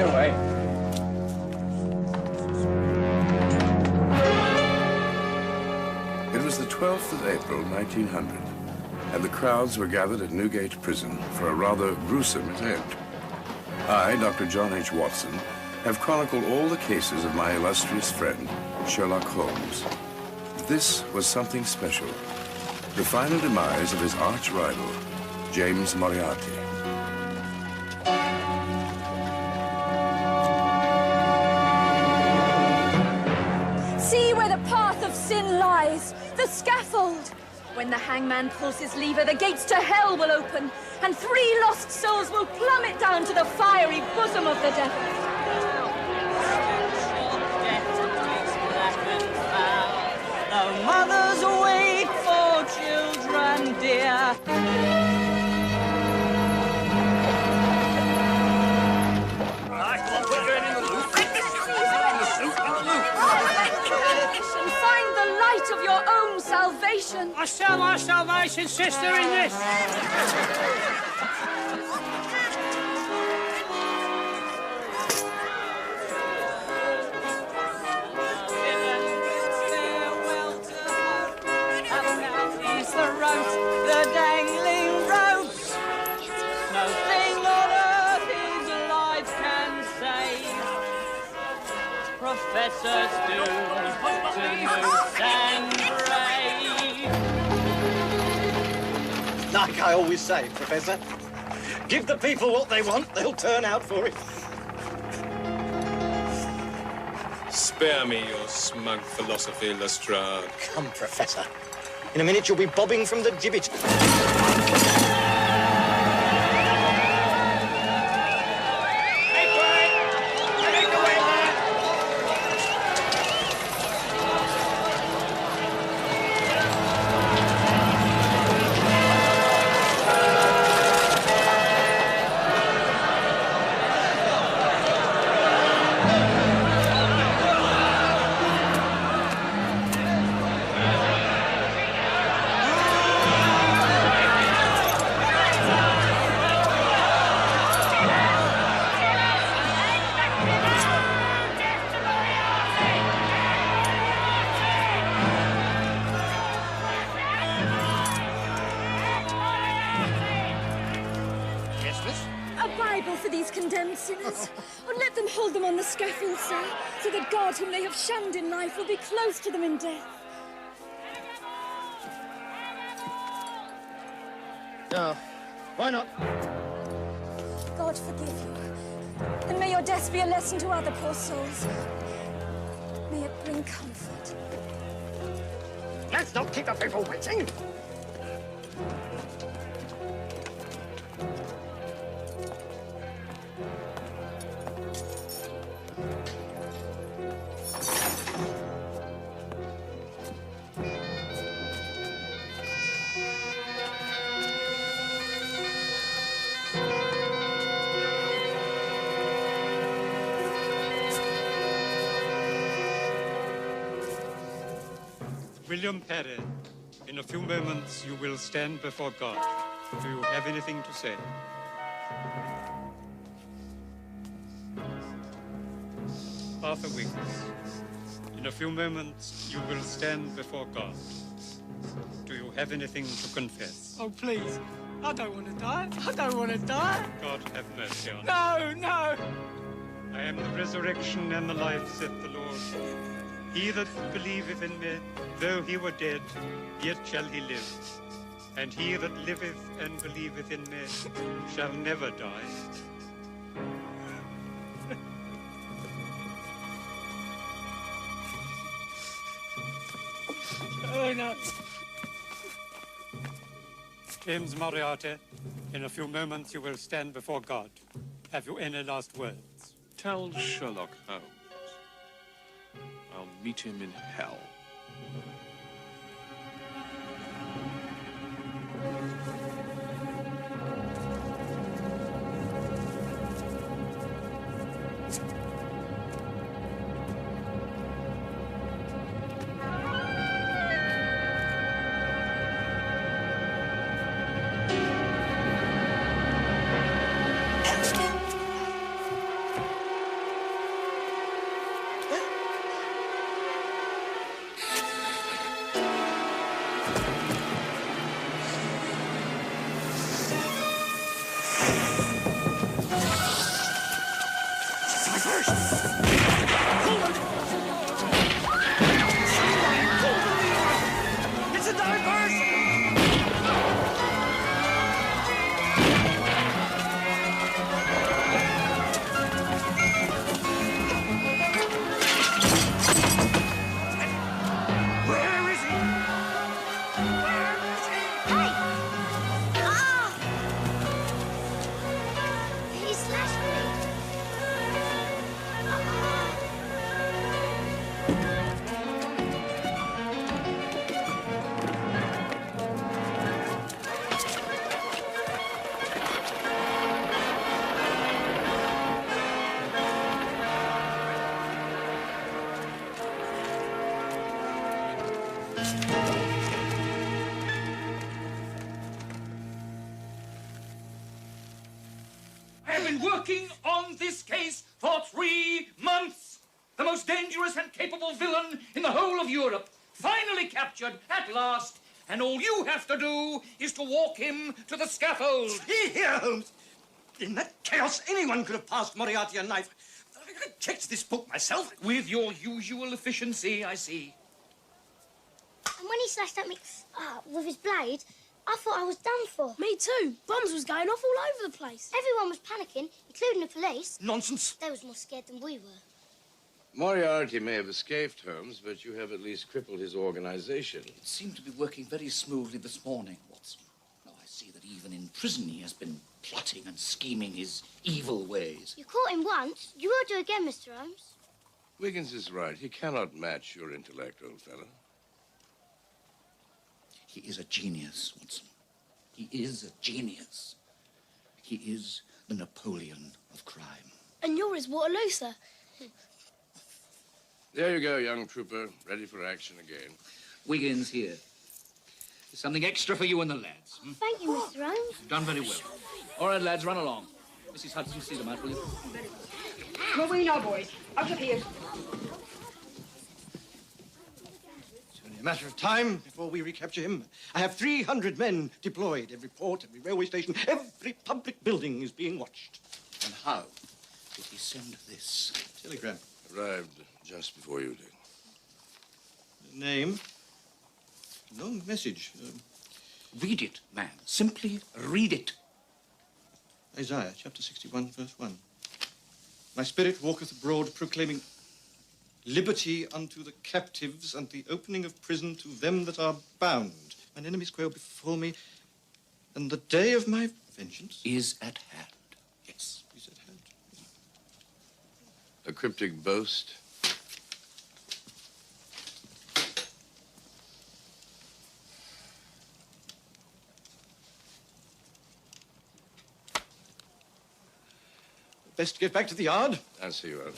away. It was the 12th of April, 1900, and the crowds were gathered at Newgate Prison for a rather gruesome event. I, Dr. John H. Watson, have chronicled all the cases of my illustrious friend, Sherlock Holmes. This was something special. The final demise of his arch-rival, James Moriarty. See where the path of sin lies, the scaffold. When the hangman pulls his lever, the gates to hell will open, and 3 lost souls will plummet down to the fiery bosom of the devil. The mothers wait for children dear. Find the light of your own salvation. I sell my salvation, sister, in this. The dangling ropes. Nothing on earth his life can save. Professors do to noose and brave. Like I always say, Professor, give the people what they want, they'll turn out for it. Spare me your smug philosophy, Lestrade. Come, Professor. In a minute, you'll be bobbing from the gibbet. Sinners. Or let them hold them on the scaffold, sir, so that God, whom they have shunned in life, will be close to them in death. No, why not? God forgive you, and may your death be a lesson to other poor souls. May it bring comfort. Let's not keep the people waiting. William Perry, in a few moments you will stand before God. Do you have anything to say? Arthur Wings, in a few moments you will stand before God. Do you have anything to confess? Oh, please. I don't want to die. I don't want to die. God have mercy on us. No, no. I am the resurrection and the life, saith the Lord. He that believeth in me, though he were dead, yet shall he live. And he that liveth and believeth in me shall never die. Oh, no. James Moriarty, in a few moments you will stand before God. Have you any last words? Tell Sherlock Holmes I'll meet him in hell. It's a diversion! Working on this case for 3 months. The most dangerous and capable villain in the whole of Europe. Finally captured at last. And all you have to do is to walk him to the scaffold. Here, Holmes. In that chaos, anyone could have passed Moriarty a knife. I checked this book myself. With your usual efficiency, I see. And when he slashed at me with his blade, I thought I was done for. Me too. Bombs was going off all over the place. Everyone was panicking, including the police. Nonsense. They was more scared than we were. Moriarty may have escaped, Holmes, but you have at least crippled his organization. It seemed to be working very smoothly this morning, Watson. Now I see that even in prison he has been plotting and scheming his evil ways. You caught him once. You will do again, Mr. Holmes. Wiggins is right. He cannot match your intellect, old fellow. He is a genius, Watson. He is a genius. He is the Napoleon of crime. And you're his Waterloo, sir. There you go, young trooper. Ready for action again. Wiggins here. There's something extra for you and the lads. Thank you, Mr. Holmes. You've done very well. All right, lads, run along. Mrs. Hudson, see them out, will you? What will you know, boys? Out of here. A matter of time before we recapture him. I have 300 men deployed. Every port, every railway station, every public building is being watched. And how did he send this? Telegram. Arrived just before you did. Name. No message. Read it, man. Simply read it. Isaiah, chapter 61, verse 1. My spirit walketh abroad, proclaiming liberty unto the captives, and the opening of prison to them that are bound. Mine enemies quail before me, and the day of my vengeance is at hand. Yes. Is at hand. A cryptic boast. Best get back to the yard. I'll see you out.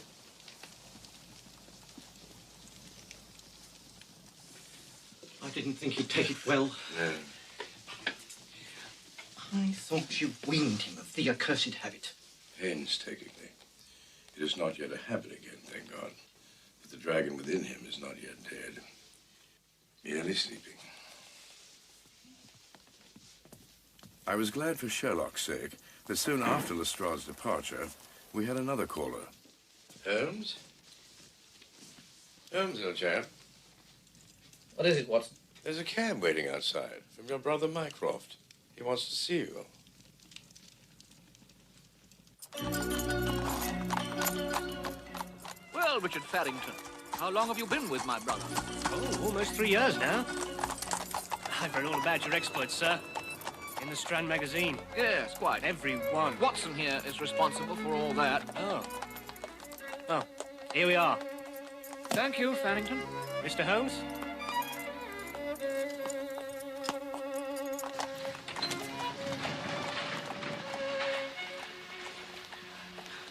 I didn't think he'd take it well. No. I thought you weaned him of the accursed habit. Painstakingly. It is not yet a habit again, thank God. But the dragon within him is not yet dead. Merely sleeping. I was glad for Sherlock's sake that soon after Lestrade's departure, we had another caller. Holmes? Holmes, old chap. What is it, Watson? There's a cab waiting outside from your brother Mycroft. He wants to see you. Well, Richard Farrington, how long have you been with my brother? Oh, almost 3 years now. I've read all about your exploits, sir. In the Strand magazine. Yes, quite. Every one. Watson here is responsible for all that. Oh. Oh, here we are. Thank you, Farrington. Mr. Holmes?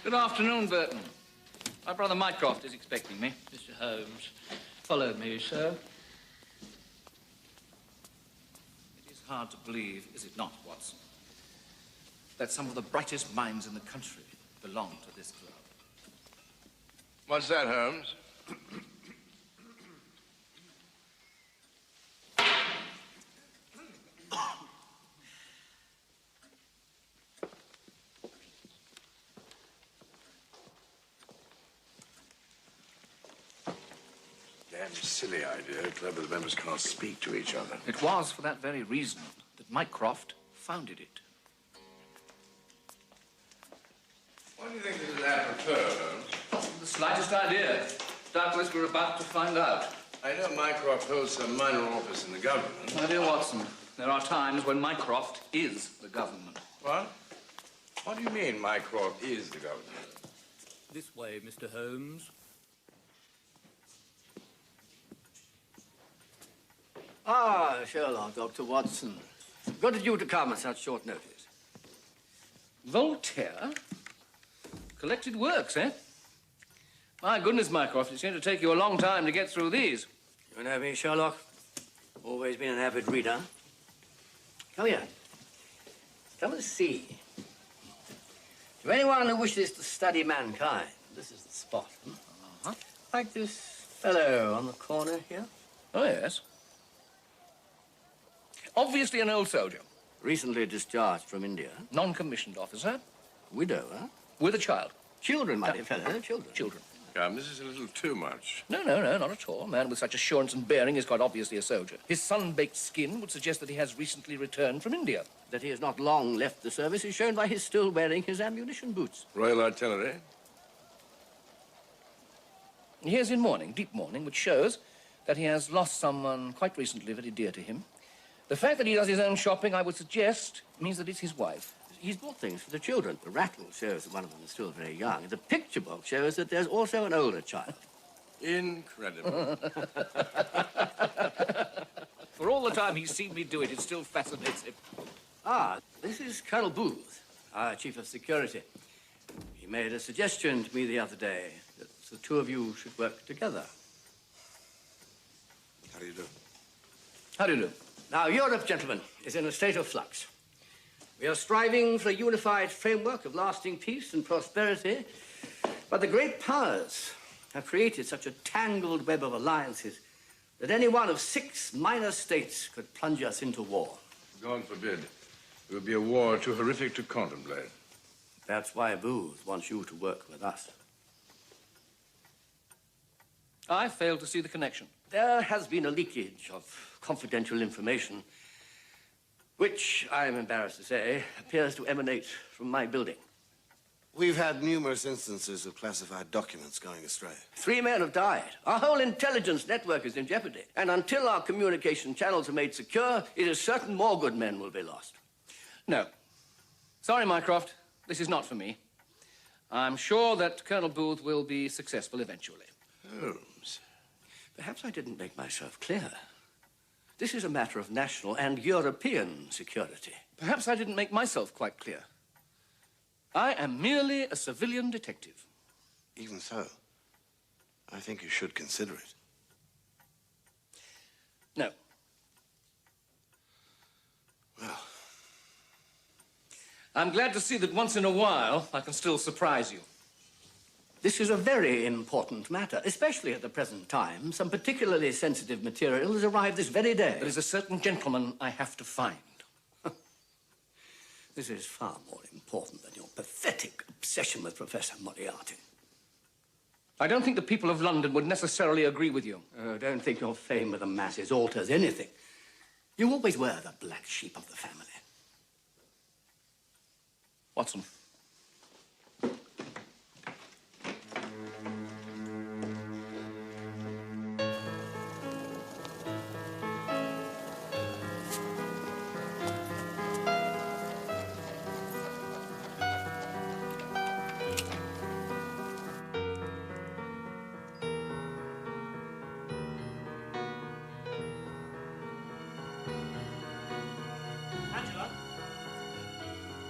Good afternoon, Burton. My brother Mycroft is expecting me. Mr. Holmes, follow me, sir. It is hard to believe, is it not, Watson, that some of the brightest minds in the country belong to this club. What's that, Holmes? damn silly idea. A club of the members can't speak to each other. It was for that very reason that Mycroft founded it. Why do you think this is apropos, Holmes? The slightest idea. Doubtless we're about to find out. I know Mycroft holds some minor office in the government. My dear Watson, there are times when Mycroft is the government. What? What do you mean Mycroft is the government? This way, Mr. Holmes. Ah, Sherlock, Dr. Watson. Good of you to come at such short notice. Voltaire? Collected works, eh? My goodness, Mycroft, it's going to take you a long time to get through these. You know me, Sherlock. Always been an avid reader. Come here. Come and see. To anyone who wishes to study mankind, this is the spot. Uh-huh. Like this fellow on the corner here. Oh, yes. Obviously an old soldier. Recently discharged from India. Non-commissioned officer. Widower. With a child. Children, my dear fellow, children. Children. This is a little too much. No, not at all. A man with such assurance and bearing is quite obviously a soldier. His sun-baked skin would suggest that he has recently returned from India. That he has not long left the service is shown by his still wearing his ammunition boots. Royal Artillery? He is in mourning, deep mourning, which shows that he has lost someone quite recently very dear to him. The fact that he does his own shopping, I would suggest, means that it's his wife. He's bought things for the children. The rattle shows that one of them is still very young. The picture book shows that there's also an older child. Incredible. For all the time he's seen me do it, it still fascinates him. Ah, this is Colonel Booth, our chief of security. He made a suggestion to me the other day that the two of you should work together. How do you do? How do you do? Now, Europe, gentlemen, is in a state of flux. We are striving for a unified framework of lasting peace and prosperity, but the great powers have created such a tangled web of alliances that any one of 6 minor states could plunge us into war. God forbid. It would be a war too horrific to contemplate. That's why Booth wants you to work with us. I failed to see the connection. There has been a leakage of confidential information, which, I am embarrassed to say, appears to emanate from my building. We've had numerous instances of classified documents going astray. 3 men have died. Our whole intelligence network is in jeopardy. And until our communication channels are made secure, it is certain more good men will be lost. No. Sorry, Mycroft. This is not for me. I'm sure that Colonel Booth will be successful eventually. Holmes, perhaps I didn't make myself clear. This is a matter of national and European security. Perhaps I didn't make myself quite clear. I am merely a civilian detective. Even so, I think you should consider it. No. Well, I'm glad to see that once in a while I can still surprise you. This is a very important matter, especially at the present time. Some particularly sensitive material has arrived this very day. There is a certain gentleman I have to find. This is far more important than your pathetic obsession with Professor Moriarty. I don't think the people of London would necessarily agree with you. Don't think your fame with the masses alters anything. You always were the black sheep of the family. Watson.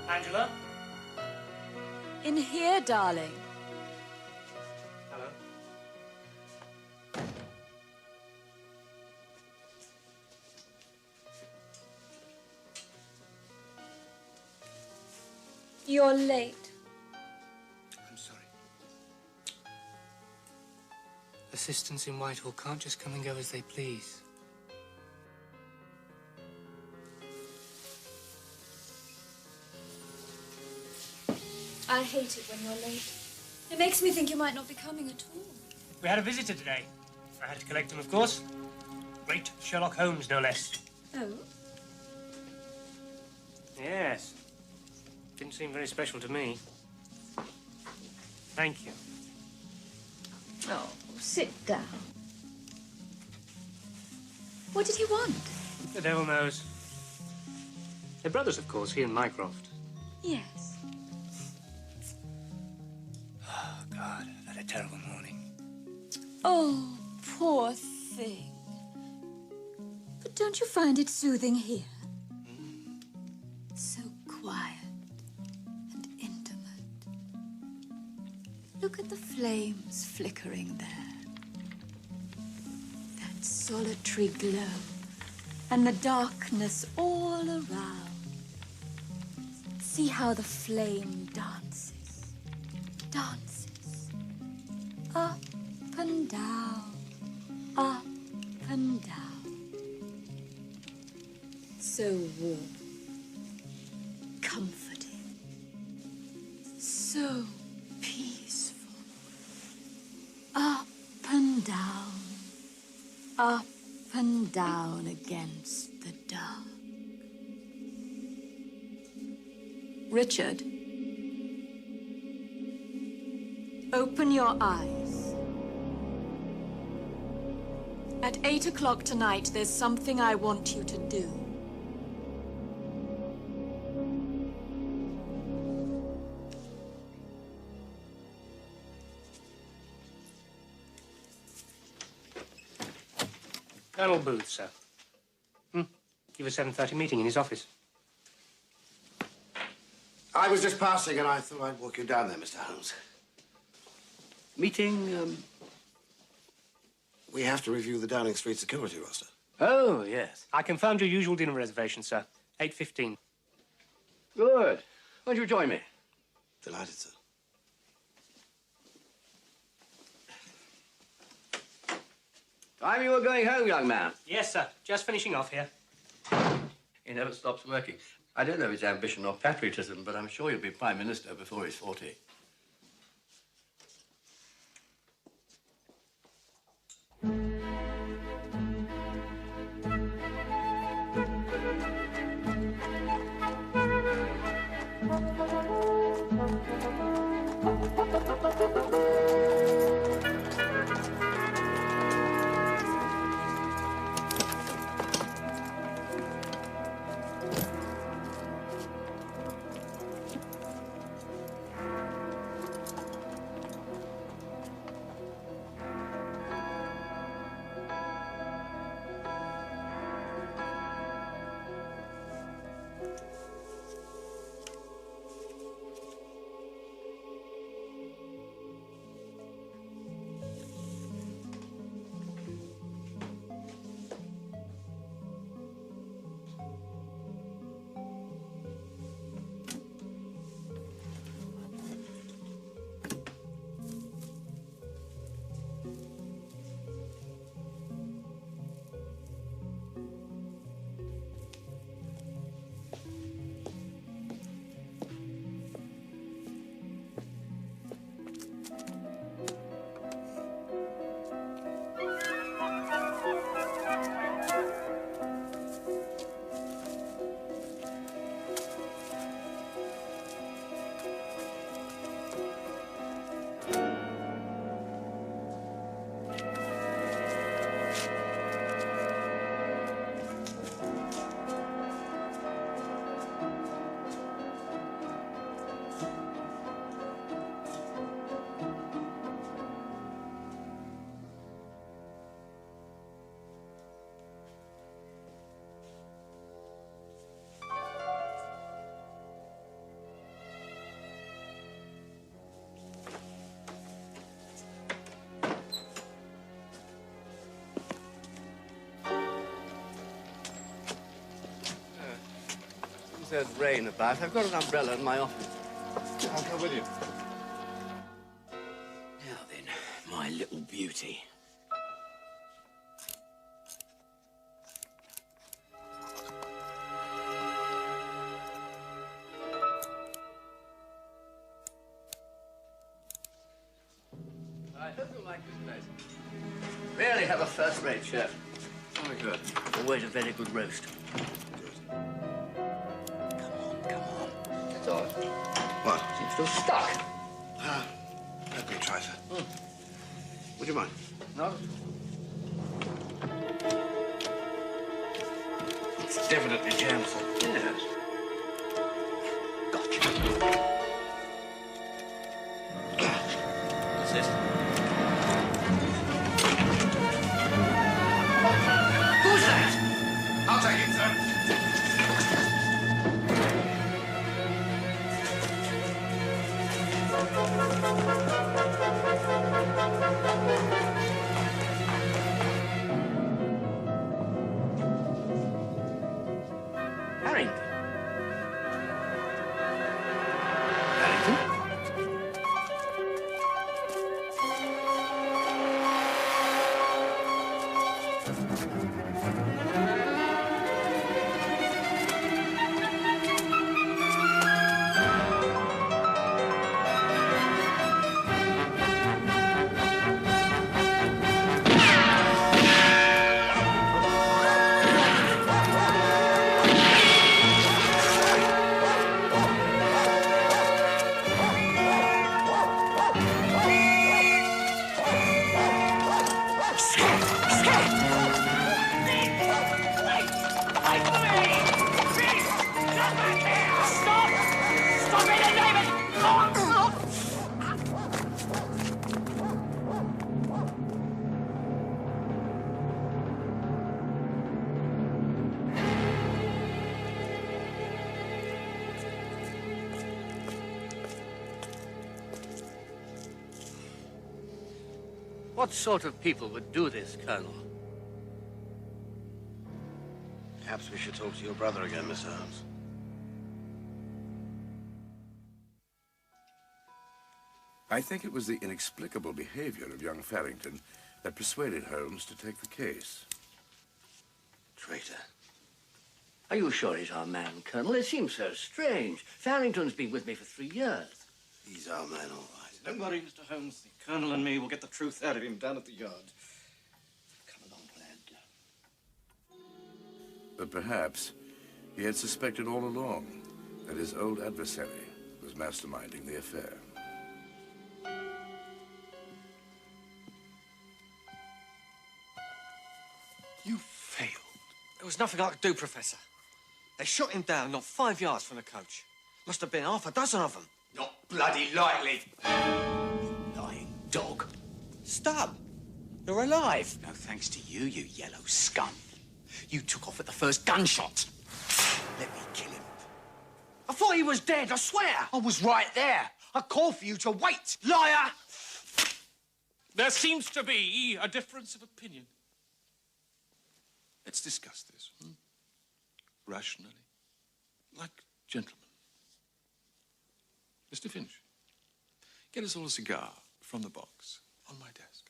Angela? In here, darling. Hello? You're late. I'm sorry. Assistants in Whitehall can't just come and go as they please. I hate it when you're late. It makes me think you might not be coming at all. We had a visitor today. I had to collect them, of course. Great Sherlock Holmes, no less. Oh? Yes. Didn't seem very special to me. Thank you. Oh, sit down. What did he want? The devil knows. They're brothers, of course, he and Mycroft. Yes. Oh, God, I've had a terrible morning. Oh, poor thing. But don't you find it soothing here? So quiet and intimate. Look at the flames flickering there. That solitary glow and the darkness all around. See how the flame dances, dances, up and down, up and down. So warm, comforting, so peaceful. Up and down, up and down against the dark. Richard, open your eyes. At 8 o'clock tonight, there's something I want you to do. Colonel Booth, sir. Give a 7:30 meeting in his office. I was just passing, and I thought I'd walk you down there, Mr. Holmes. Meeting, We have to review the Downing Street security roster. Oh, yes. I confirmed your usual dinner reservation, sir. 8:15. Good. Won't you join me? Delighted, sir. Time you were going home, young man. Yes, sir. Just finishing off here. He never stops working. I don't know his ambition or patriotism, but I'm sure he'll be Prime Minister before he's 40. There's rain about. I've got an umbrella in my office. I'll come with you. Now then, my little beauty. hope you like this place. Really have a first-rate chef. Very good. Always a very good roast. Come on. That's all. What? Seems to have stuck. Let me try, sir. Would you mind? No. It's definitely jam, sir. Yes. Gotcha. What's this? Who's that? I'll take it, sir. Harrington. What sort of people would do this, Colonel? Perhaps we should talk to your brother again, Mr. Holmes. I think it was the inexplicable behavior of young Farrington that persuaded Holmes to take the case. Traitor. Are you sure he's our man, Colonel? It seems so strange. Farrington's been with me for 3 years. He's our man, all right. Don't worry, Mr. Holmes. The Colonel and me will get the truth out of him down at the yard. Come along, lad. But perhaps he had suspected all along that his old adversary was masterminding the affair. You failed. There was nothing I could do, Professor. They shot him down not 5 yards from the coach. Must have been half a dozen of them. Not bloody likely. Lying dog. Stubb, you're alive. No thanks to you, you yellow scum. You took off at the first gunshot. Let me kill him. I thought he was dead, I swear. I was right there. I called for you to wait. Liar! There seems to be a difference of opinion. Let's discuss this, rationally, like gentlemen. Mr. Finch, get us all a cigar from the box on my desk.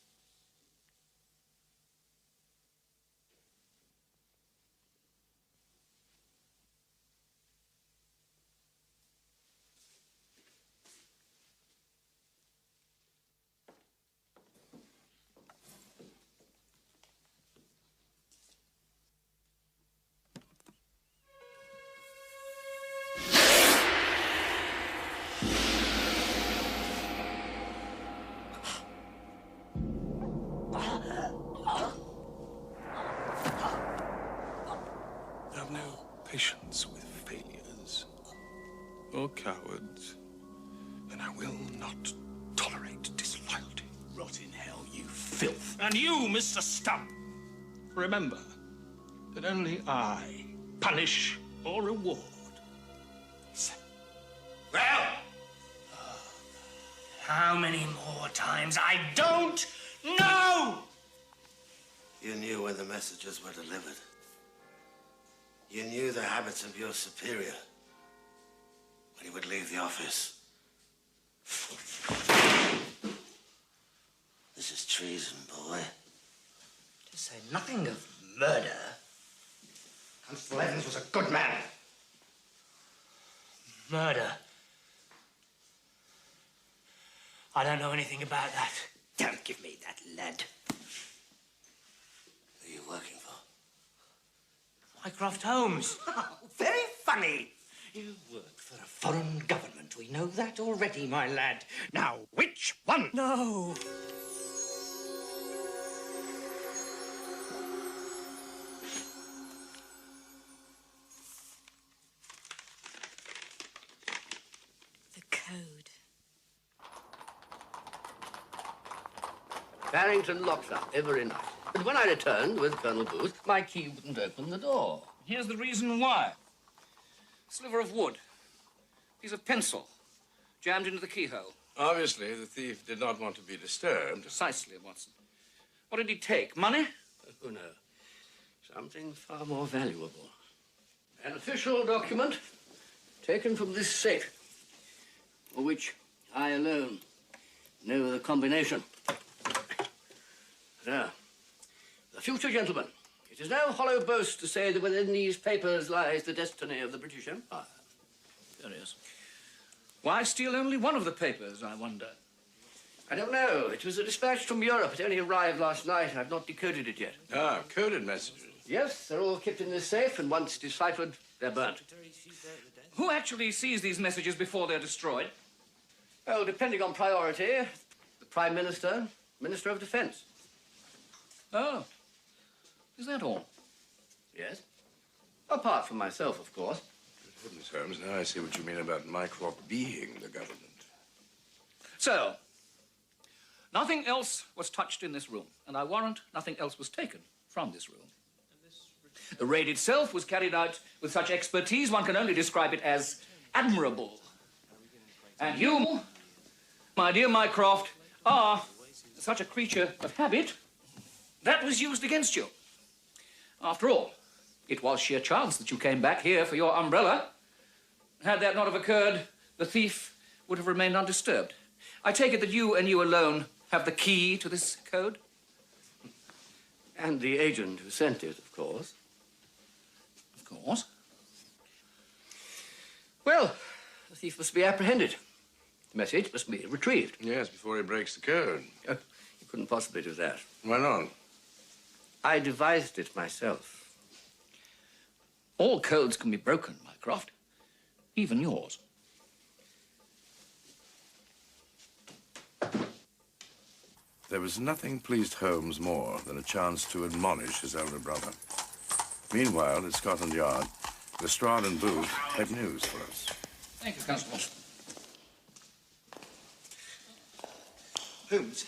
Patience with failures or cowards, and I will not tolerate disloyalty. Rot in hell, you filth. And you, Mr. Stubb, remember that only I punish or reward. Well, how many more times? I don't know! You knew when the messages were delivered. You knew the habits of your superior when he would leave the office. This is treason, boy. To say nothing of murder. Constable Evans was a good man. Murder? I don't know anything about that. Don't give me that, lad. Who are you working for? Mycroft Holmes. Oh, very funny. You work for a foreign government. We know that already, my lad. Now, which one? No. The code. Barrington locks up every night. But when I returned with Colonel Booth, my key wouldn't open the door. Here's the reason why. Sliver of wood. Piece of pencil. Jammed into the keyhole. Obviously, the thief did not want to be disturbed. Precisely, Watson. What did he take? Money? Oh, no. Something far more valuable. An official document taken from this safe, for which I alone know the combination. There. The future gentleman. It is no hollow boast to say that within these papers lies the destiny of the British Empire. There it is. Why steal only one of the papers, I wonder? I don't know. It was a dispatch from Europe. It only arrived last night. I've not decoded it yet. Ah, coded messages. Yes, they're all kept in this safe, and once deciphered, they're burnt. Who actually sees these messages before they're destroyed? Well, depending on priority, the Prime Minister, Minister of Defense. Oh. Is that all? Yes. Apart from myself, of course. Goodness, Holmes, now I see what you mean about Mycroft being the government. So, nothing else was touched in this room, and I warrant nothing else was taken from this room. The raid itself was carried out with such expertise, one can only describe it as admirable. And you, my dear Mycroft, are such a creature of habit that was used against you. After all, it was sheer chance that you came back here for your umbrella. Had that not have occurred, the thief would have remained undisturbed. I take it that you and you alone have the key to this code? And the agent who sent it, of course. Of course. Well, the thief must be apprehended. The message must be retrieved. Yes, before he breaks the code. You couldn't possibly do that. Why not? I devised it myself. All codes can be broken, Mycroft. Even yours. There was nothing pleased Holmes more than a chance to admonish his elder brother. Meanwhile, at Scotland Yard, Lestrade and Booth had news for us. Thank you, Constable. Holmes.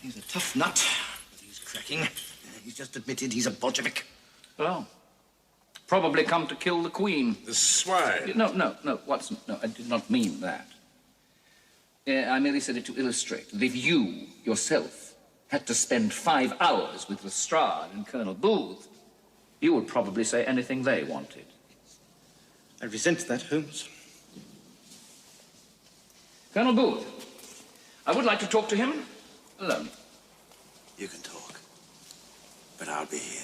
He's a tough nut, but he's cracking. He's just admitted he's a Bolshevik. Oh. Probably come to kill the Queen. The swine. No, Watson. No, I did not mean that. I merely said it to illustrate that if you, yourself, had to spend 5 hours with Lestrade and Colonel Booth, you would probably say anything they wanted. I resent that, Holmes. Colonel Booth, I would like to talk to him alone. You can talk, but I'll be here.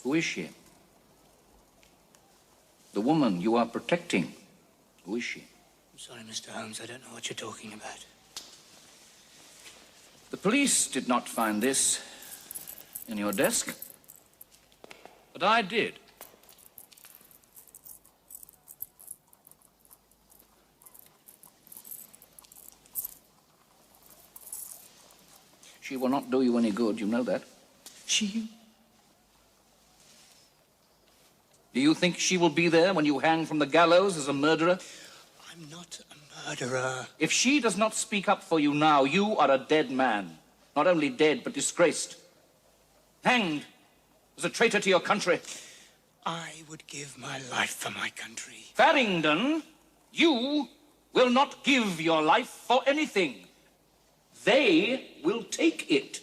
Who is she? The woman you are protecting. Who is she? I'm sorry, Mr. Holmes. I don't know what you're talking about. The police did not find this in your desk, but I did. She will not do you any good, you know that. She? Do you think she will be there when you hang from the gallows as a murderer? I'm not a murderer. If she does not speak up for you now, you are a dead man. Not only dead, but disgraced. Hanged as a traitor to your country. I would give my life for my country. Farringdon, you will not give your life for anything. They will take it.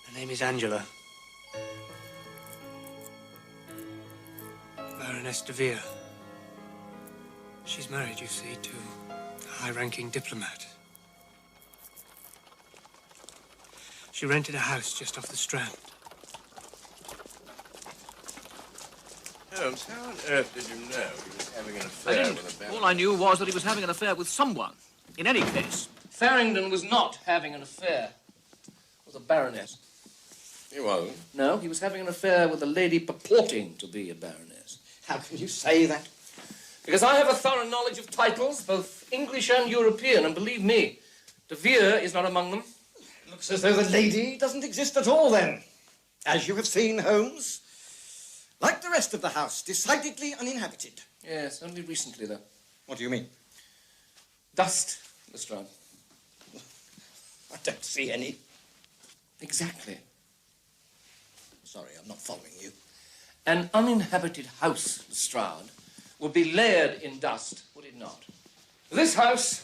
Her name is Angela. Baroness de Vere. She's married, you see, to a high-ranking diplomat. She rented a house just off the Strand. Holmes, how on earth did you know he was having an I affair didn't. with a baron? All I knew was that he was having an affair with someone. In any case, Farringdon was not having an affair with a baroness. He wasn't? No, he was having an affair with a lady purporting to be a baroness. How can you say that? Because I have a thorough knowledge of titles, both English and European, and believe me, De Vere is not among them. Looks as though the lady doesn't exist at all, then. As you have seen, Holmes. Like the rest of the house, decidedly uninhabited. Yes, only recently, though. What do you mean? Dust, Lestrade. I don't see any. Exactly. Sorry, I'm not following you. An uninhabited house, Lestrade, would be layered in dust, would it not? This house,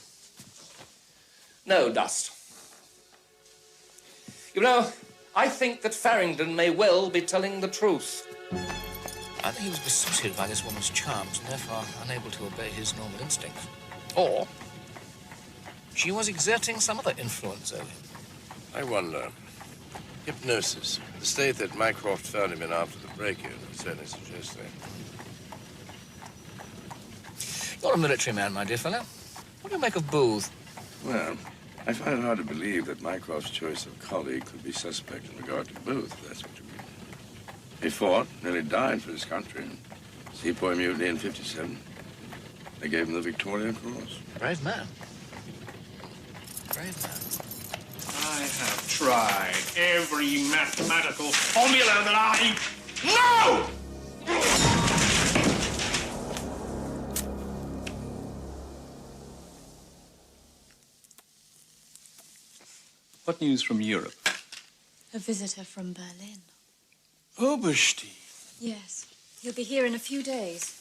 no dust. You know, I think that Farringdon may well be telling the truth. I think he was besotted by this woman's charms and therefore unable to obey his normal instincts. Or she was exerting some other influence over him. I wonder. Hypnosis. The state that Mycroft found him in after the break-in would certainly suggest that. You're a military man, my dear fellow. What do you make of Booth? Well, I find it hard to believe that Mycroft's choice of colleague could be suspect in regard to Booth, if that's what you mean. He fought, nearly died for his country. Sepoy mutiny in '57. They gave him the Victoria Cross. Brave man. Brave man. I have tried every mathematical formula that I know! What news from Europe? A visitor from Berlin. Oberstein. Yes. He'll be here in a few days.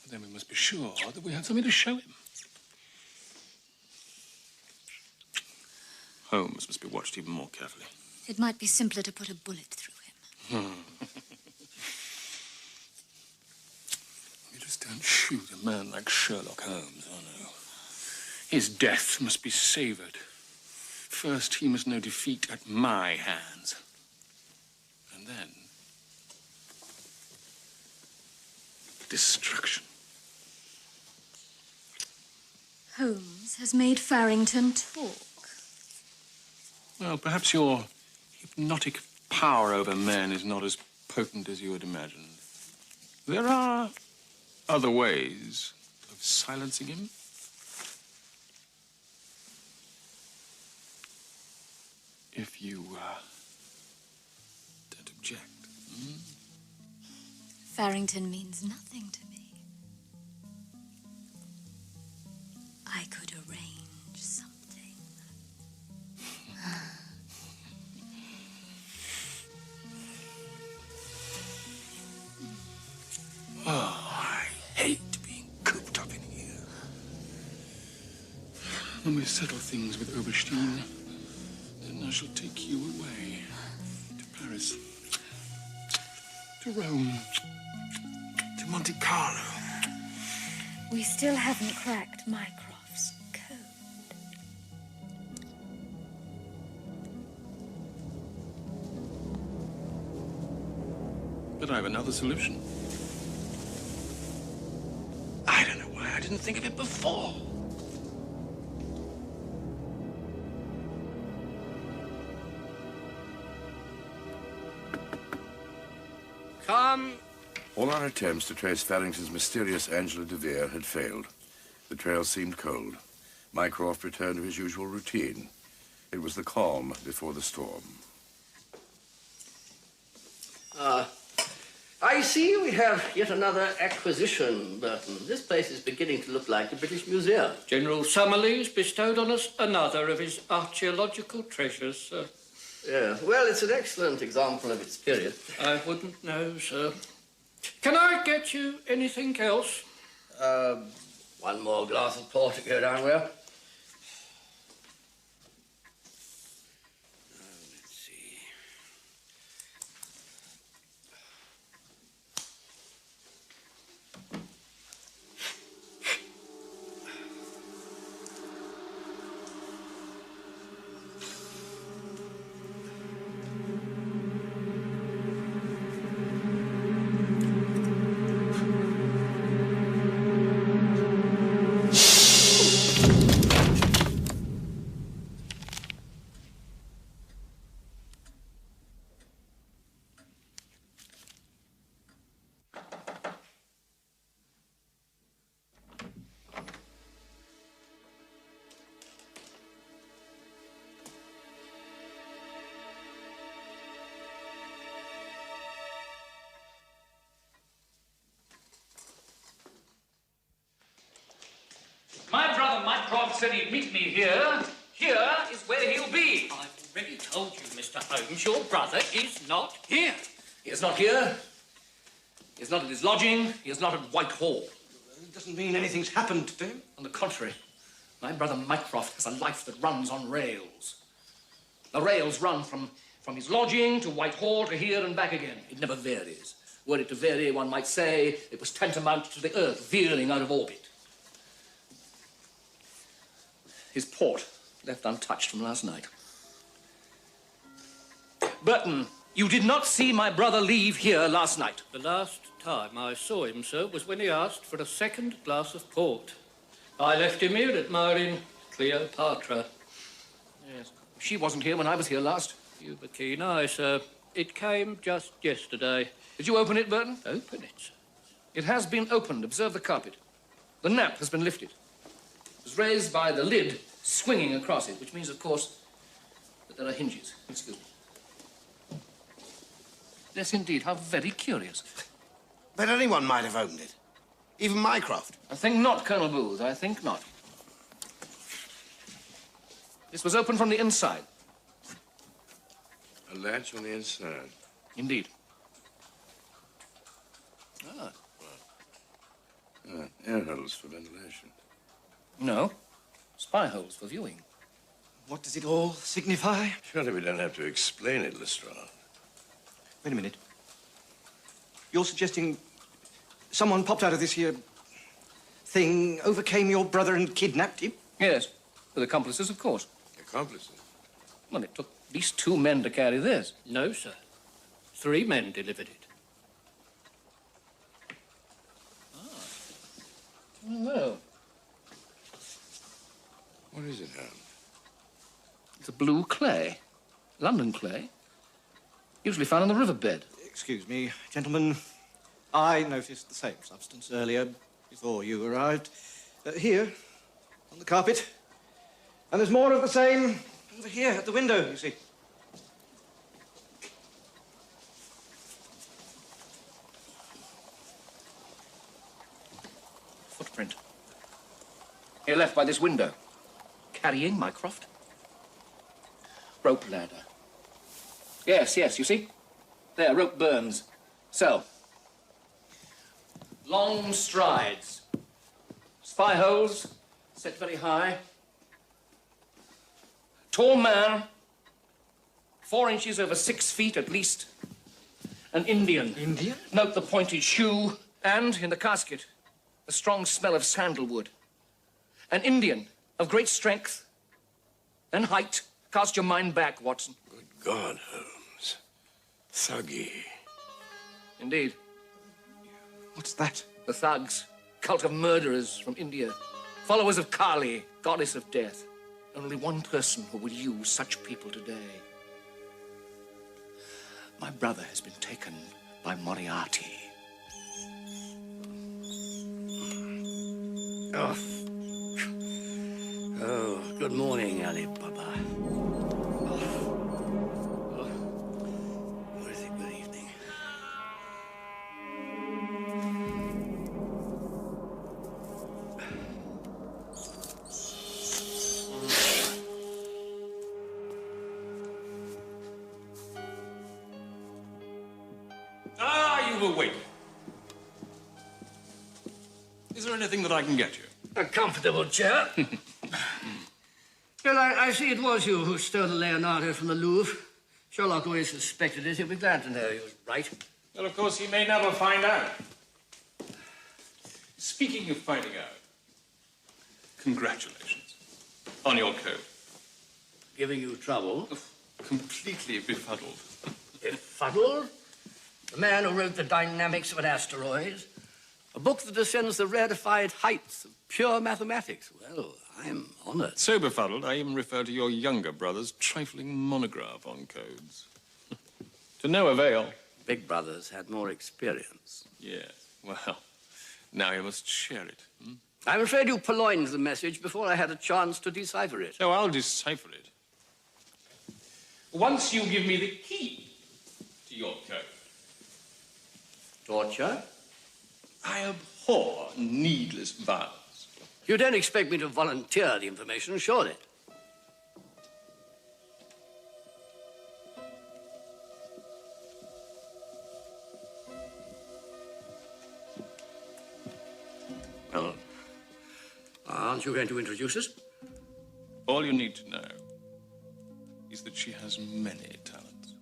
Then we must be sure that we have something to show him. Holmes must be watched even more carefully. It might be simpler to put a bullet through him. You just don't shoot a man like Sherlock Holmes, oh no. His death must be savored. First, he must know defeat at my hands. And then destruction. Holmes has made Farrington talk. Well, perhaps your hypnotic power over men is not as potent as you had imagined. There are other ways of silencing him. If you don't object. Hmm? Farrington means nothing to me. I could arrange something. Oh, I hate being cooped up in here. When we settle things with Oberstein, then I shall take you away to Paris, to Rome, to Monte Carlo. We still haven't cracked Mycroft's code. But I have another solution. I don't know why I didn't think of it before. Come. All our attempts to trace Farrington's mysterious Angela de Vere had failed. The trail seemed cold. Mycroft returned to his usual routine. It was the calm before the storm. I see we have yet another acquisition, Burton. This place is beginning to look like the British Museum. General Summerlee's bestowed on us another of his archaeological treasures, sir. Yeah, well, it's an excellent example of its period. I wouldn't know, sir. Can I get you anything else? One more glass of port to go down well. Let's see. Mycroft said he'd meet me here, here is where he'll be. I've already told you, Mr. Holmes, your brother is not here. He is not here. He is not at his lodging. He is not at Whitehall. It doesn't mean anything's happened to him. On the contrary, my brother Mycroft has a life that runs on rails. The rails run from his lodging to Whitehall to here and back again. It never varies. Were it to vary, one might say it was tantamount to the Earth veering out of orbit. His port left untouched from last night. Burton, you did not see my brother leave here last night. The last time I saw him, sir, was when he asked for a second glass of port. I left him here admiring Cleopatra. Yes. She wasn't here when I was here last. You've a keen eye, sir. It came just yesterday. Did you open it, Burton? Open it, sir. It has been opened. Observe the carpet. The nap has been lifted. It was raised by the lid swinging across it, which means, of course, that there are hinges. Excuse me. Yes, indeed. How very curious. But anyone might have opened it. Even Mycroft. I think not, Colonel Booth. I think not. This was opened from the inside. A latch on the inside. Indeed. Air holes for ventilation. No. Spy holes for viewing. What does it all signify? Surely we don't have to explain it, Lestrade. Wait a minute. You're suggesting someone popped out of this here thing, overcame your brother and kidnapped him? Yes. With accomplices, of course. Accomplices? Well, it took at least 2 men to carry this. No, sir. 3 men delivered it. Well. What is it, Holmes? It's a blue clay. London clay. Usually found in the riverbed. Excuse me, gentlemen. I noticed the same substance earlier, before you arrived. Here, on the carpet. And there's more of the same over here at the window, you see. Footprint. Here left by this window. Carrying Mycroft. Rope ladder. Yes, you see? There, rope burns. So. Long strides. Spy holes, set very high. Tall man. 4 inches over 6 feet at least. An Indian. Indian? Note the pointed shoe and, in the casket, the strong smell of sandalwood. An Indian of great strength and height. Cast your mind back, Watson. Good God, Holmes. Thuggy. Indeed. What's that? The thugs. Cult of murderers from India. Followers of Kali, goddess of death. Only one person who will use such people today. My brother has been taken by Moriarty. Oh, good morning, Ali Baba. What is it? Good evening. You were waiting. Is there anything that I can get you? A comfortable chair. Well, I see it was you who stole the Leonardo from the Louvre. Sherlock always suspected it. He'll be glad to know he was right. Well, of course, he may never find out. Speaking of finding out, congratulations on your code. Giving you trouble? Completely befuddled. Befuddled? The man who wrote The Dynamics of an Asteroid? A book that ascends the rarefied heights of pure mathematics. Well, I'm honored. So befuddled, I even refer to your younger brother's trifling monograph on codes. To no avail. Big brothers had more experience. Yes, well, now you must share it. Hmm? I'm afraid you purloined the message before I had a chance to decipher it. Oh, I'll decipher it. Once you give me the key to your code. Torture? I abhor needless violence. You don't expect me to volunteer the information, surely? Well, aren't you going to introduce us? All you need to know is that she has many talents.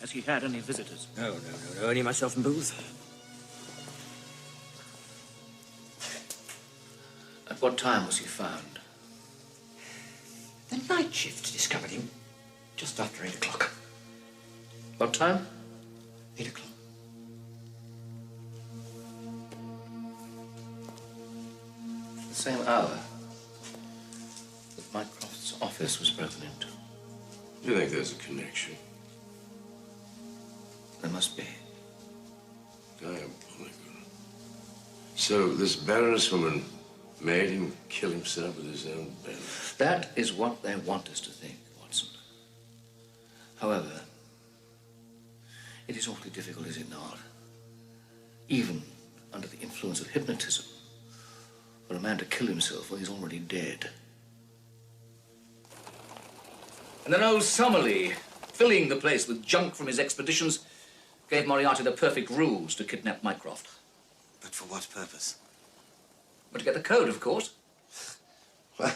Has he had any visitors? No. Only myself and Booth. At what time was he found? The night shift discovered him just after 8 o'clock. What time? 8 o'clock. The same hour that Mycroft's office was broken into. Do you think there's a connection? There must be. Diabolical. So this Baroness woman made him kill himself with his own bed? That is what they want us to think, Watson. However, it is awfully difficult, is it not? Even under the influence of hypnotism, for a man to kill himself when he's already dead. And then old Summerlee, filling the place with junk from his expeditions, gave Moriarty the perfect ruse to kidnap Mycroft. But for what purpose? But to get the code, of course. Well,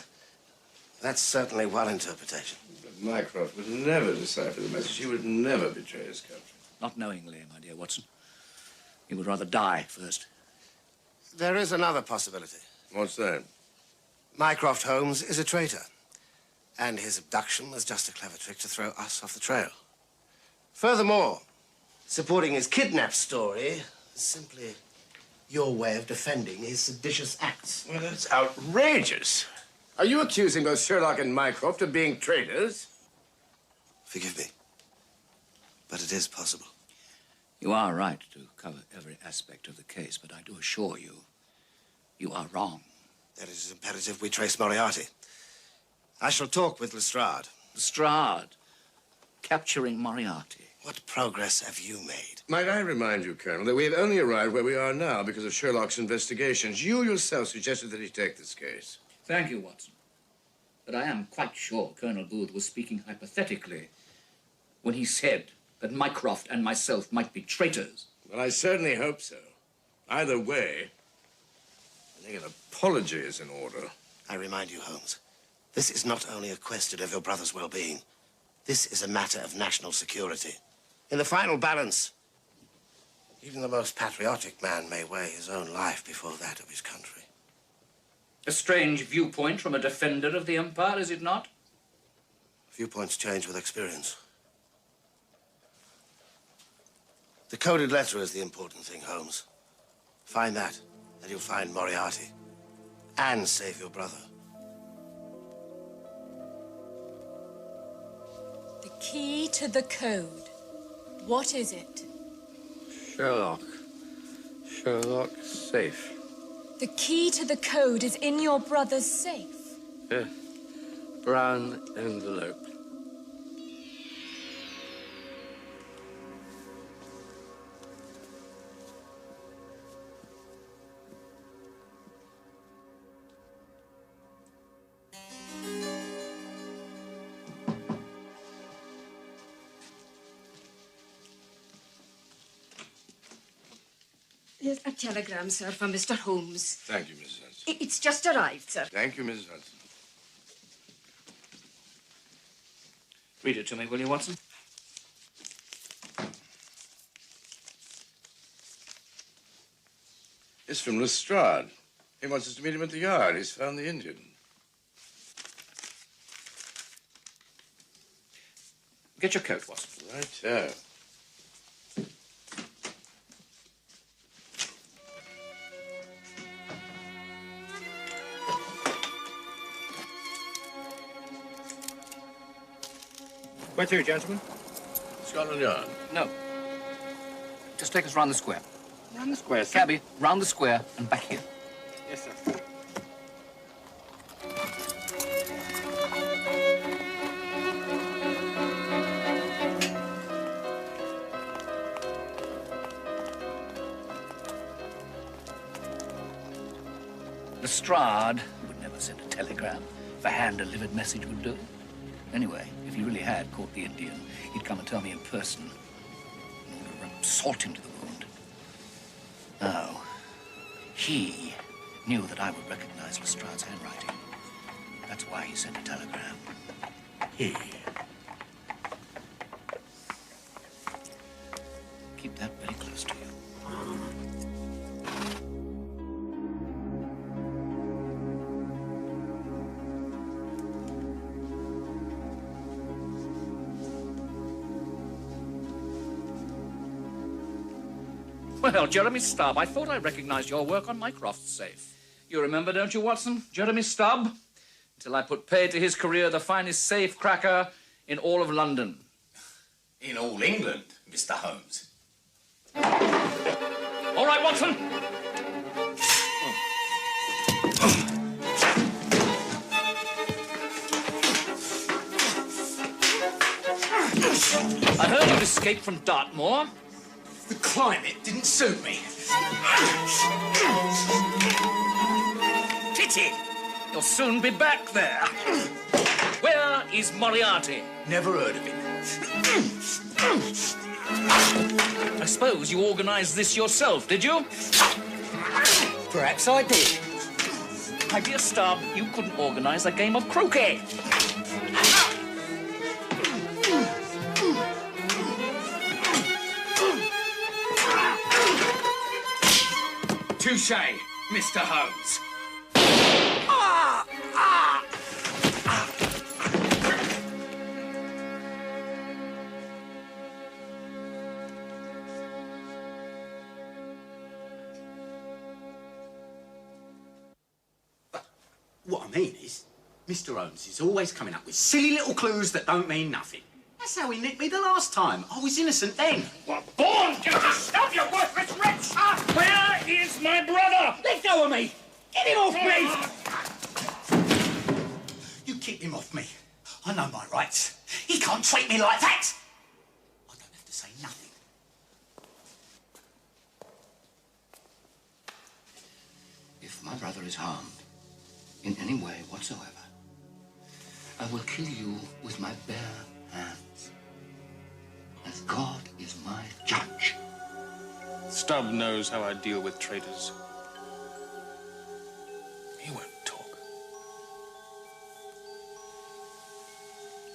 that's certainly one interpretation. But Mycroft would never decipher the message. He would never betray his country. Not knowingly, my dear Watson. He would rather die first. There is another possibility. What's that? Mycroft Holmes is a traitor. And his abduction was just a clever trick to throw us off the trail. Furthermore, supporting his kidnap story is simply your way of defending his seditious acts. Well, that's outrageous. Are you accusing both Sherlock and Mycroft of being traitors? Forgive me, but it is possible. You are right to cover every aspect of the case, but I do assure you, you are wrong. That it is imperative we trace Moriarty. I shall talk with Lestrade. Lestrade? Capturing Moriarty? What progress have you made? Might I remind you, Colonel, that we have only arrived where we are now because of Sherlock's investigations. You yourself suggested that he take this case. Thank you, Watson. But I am quite sure Colonel Booth was speaking hypothetically when he said that Mycroft and myself might be traitors. Well, I certainly hope so. Either way, I think an apology is in order. I remind you, Holmes, this is not only a question of your brother's well-being. This is a matter of national security. In the final balance, even the most patriotic man may weigh his own life before that of his country. A strange viewpoint from a defender of the Empire, is it not? Viewpoints change with experience. The coded letter is the important thing, Holmes. Find that, and you'll find Moriarty. And save your brother. The key to the code. What is it? Sherlock. Sherlock's safe. The key to the code is in your brother's safe. Yeah. Brown envelope. There's a telegram, sir, from Mr. Holmes. Thank you, Mrs. Hudson. It's just arrived, sir. Thank you, Mrs. Hudson. Read it to me, will you, Watson? It's from Lestrade. He wants us to meet him at the yard. He's found the Indian. Get your coat, Watson. Right. Where to, gentlemen? Scotland Yard. No. Just take us round the square. Round the square, sir. Cabby, round the square and back here. Yes, sir. Lestrade would never send a telegram. If a hand-delivered message would do. Anyway, if he really had caught the Indian, he'd come and tell me in person in order to rub salt into the wound. Now, he knew that I would recognize Lestrade's handwriting. That's why he sent a telegram. He. Keep that very close to you. Well, Jeremy Stubb, I thought I recognized your work on Mycroft's safe. You remember, don't you, Watson? Jeremy Stubb? Until I put paid to his career the finest safe cracker in all of London. In all England, Mr. Holmes. All right, Watson. I heard you'd escaped from Dartmoor. The climate didn't suit me. Titty! You'll soon be back there. Where is Moriarty? Never heard of him. I suppose you organized this yourself, did you? Perhaps I did. My dear Stubb, you couldn't organize a game of croquet. Touche, Mr. Holmes. What I mean is, Mr. Holmes is always coming up with silly little clues that don't mean nothing. That's how he nicked me the last time. I was innocent then. Well, born guilty, stop you worthless wretch! Where is my brother? Let go of me! Get him off me! You keep him off me. I know my rights. He can't treat me like that! I don't have to say nothing. If my brother is harmed in any way whatsoever, I will kill you with my bare hands, as God is my judge. Stubb knows how I deal with traitors. He won't talk.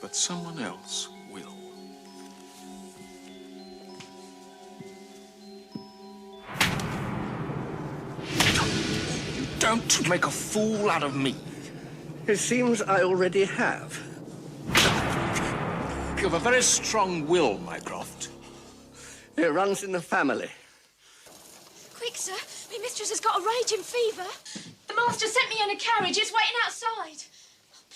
But someone else will. Don't make a fool out of me. It seems I already have. You have a very strong will, Mycroft. It runs in the family. Quick, sir. My mistress has got a raging fever. The master sent me in a carriage. It's waiting outside.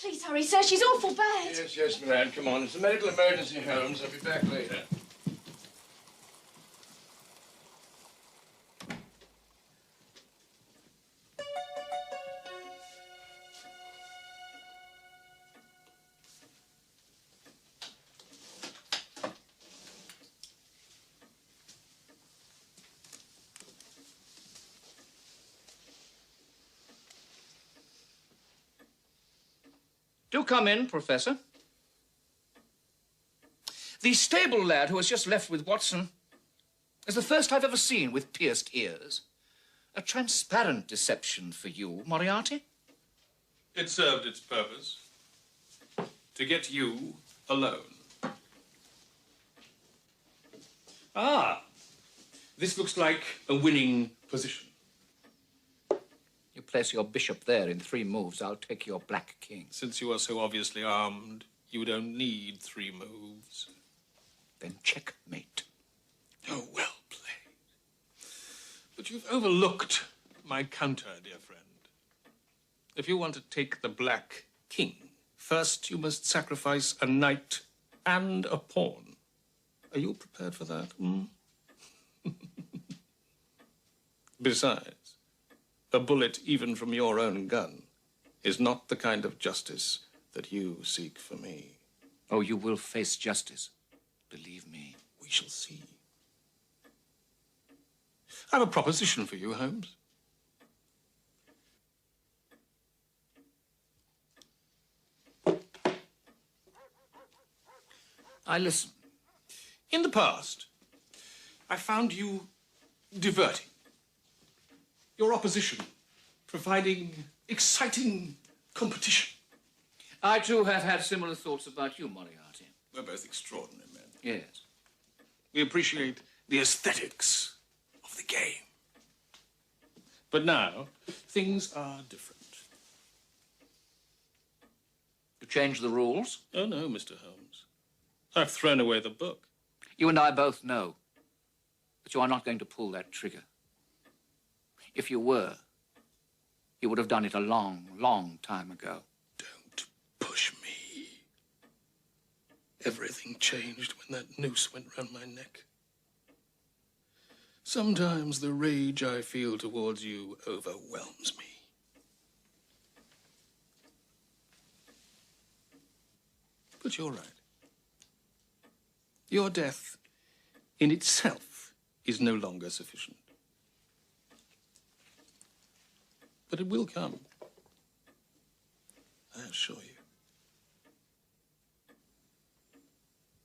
Please hurry, sir. She's awful bad. Yes, my lad. Come on. It's a medical emergency, Holmes. I'll be back later. Do come in, Professor. The stable lad who has just left with Watson is the first I've ever seen with pierced ears. A transparent deception for you, Moriarty. It served its purpose. To get you alone. Ah, this looks like a winning position. You place your bishop there in 3 moves, I'll take your black king. Since you are so obviously armed, you don't need 3 moves. Then checkmate. Oh, well played. But you've overlooked my counter, dear friend. If you want to take the black king, first you must sacrifice a knight and a pawn. Are you prepared for that? Besides, a bullet, even from your own gun, is not the kind of justice that you seek for me. Oh, you will face justice. Believe me. We shall see. I have a proposition for you, Holmes. I listen. In the past, I found you diverting. Your opposition providing exciting competition. I, too, have had similar thoughts about you, Moriarty. We're both extraordinary men. Yes. We appreciate the aesthetics of the game. But now, things are different. You changed the rules? Oh, no, Mr. Holmes. I've thrown away the book. You and I both know that you are not going to pull that trigger. If you were, you would have done it a long, long time ago. Don't push me. Everything changed when that noose went round my neck. Sometimes the rage I feel towards you overwhelms me. But you're right. Your death in itself is no longer sufficient. But it will come. I assure you.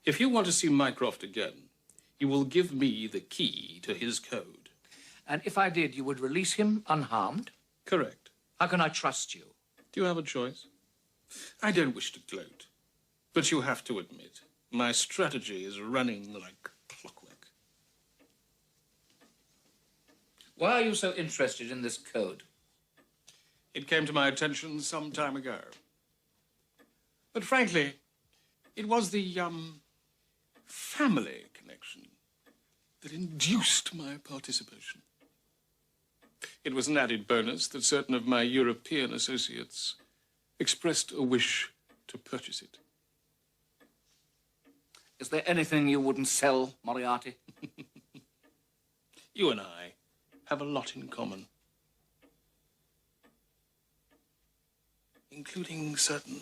If you want to see Mycroft again, you will give me the key to his code. And if I did, you would release him unharmed? Correct. How can I trust you? Do you have a choice? I don't wish to gloat, but you have to admit, my strategy is running like clockwork. Why are you so interested in this code? It came to my attention some time ago. But frankly, it was the, family connection that induced my participation. It was an added bonus that certain of my European associates expressed a wish to purchase it. Is there anything you wouldn't sell, Moriarty? You and I have a lot in common. Including certain